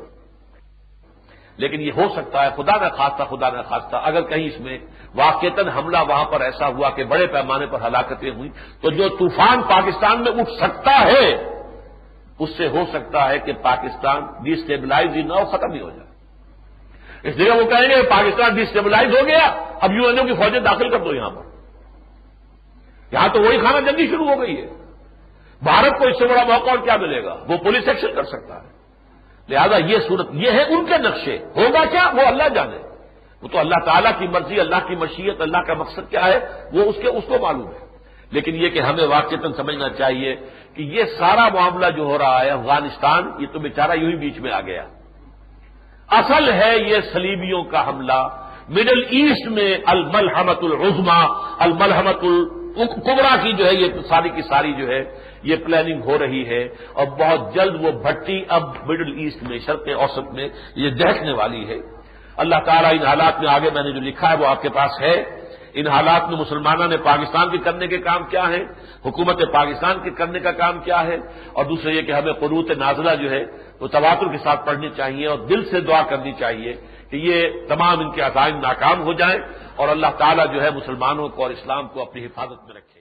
لیکن یہ ہو سکتا ہے، خدا نہ خواستہ اگر کہیں اس میں واقعتاً حملہ وہاں پر ایسا ہوا کہ بڑے پیمانے پر ہلاکتیں ہوئی، تو جو طوفان پاکستان میں اٹھ سکتا ہے اس سے ہو سکتا ہے کہ پاکستان ڈی اسٹیبلائز ہی نہ ہو، ختم ہی ہو جائے۔ اس لیے وہ کہیں گے پاکستان ڈی اسٹیبلائز ہو گیا، اب UNO کی فوجیں داخل کر دو یہاں پر، یہاں تو وہی خانہ جنگی شروع ہو گئی ہے۔ بھارت کو اس سے بڑا موقع اور کیا ملے گا، وہ پولیس ایکشن کر سکتا ہے۔ لہذا یہ صورت یہ ہے، ان کے نقشے، ہوگا کیا وہ اللہ جانے، وہ تو اللہ تعالیٰ کی مرضی، اللہ کی مشیت، اللہ کا مقصد کیا ہے وہ اس کو معلوم ہے۔ لیکن یہ کہ ہمیں واقعتاً سمجھنا چاہیے کہ یہ سارا معاملہ جو ہو رہا ہے افغانستان، یہ تو بیچارہ یوں ہی بیچ میں آ گیا، اصل ہے یہ صلیبیوں کا حملہ مڈل ایسٹ میں، الملحمۃ العظمی، الملحمۃ الکبریٰ کی جو ہے یہ ساری کی ساری جو ہے یہ پلاننگ ہو رہی ہے، اور بہت جلد وہ بھٹی اب مڈل ایسٹ میں، شرق اوسط میں یہ دہنے والی ہے۔ اللہ تعالیٰ ان حالات میں، آگے میں نے جو لکھا ہے وہ آپ کے پاس ہے، ان حالات میں مسلمانوں نے پاکستان کے کرنے کے کام کیا ہے، حکومت پاکستان کے کرنے کا کام کیا ہے، اور دوسرے یہ کہ ہمیں قنوت نازلہ جو ہے وہ تواتر کے ساتھ پڑھنی چاہیے اور دل سے دعا کرنی چاہیے کہ یہ تمام ان کے عزائم ناکام ہو جائیں، اور اللہ تعالیٰ جو ہے مسلمانوں کو اور اسلام کو اپنی حفاظت میں رکھے۔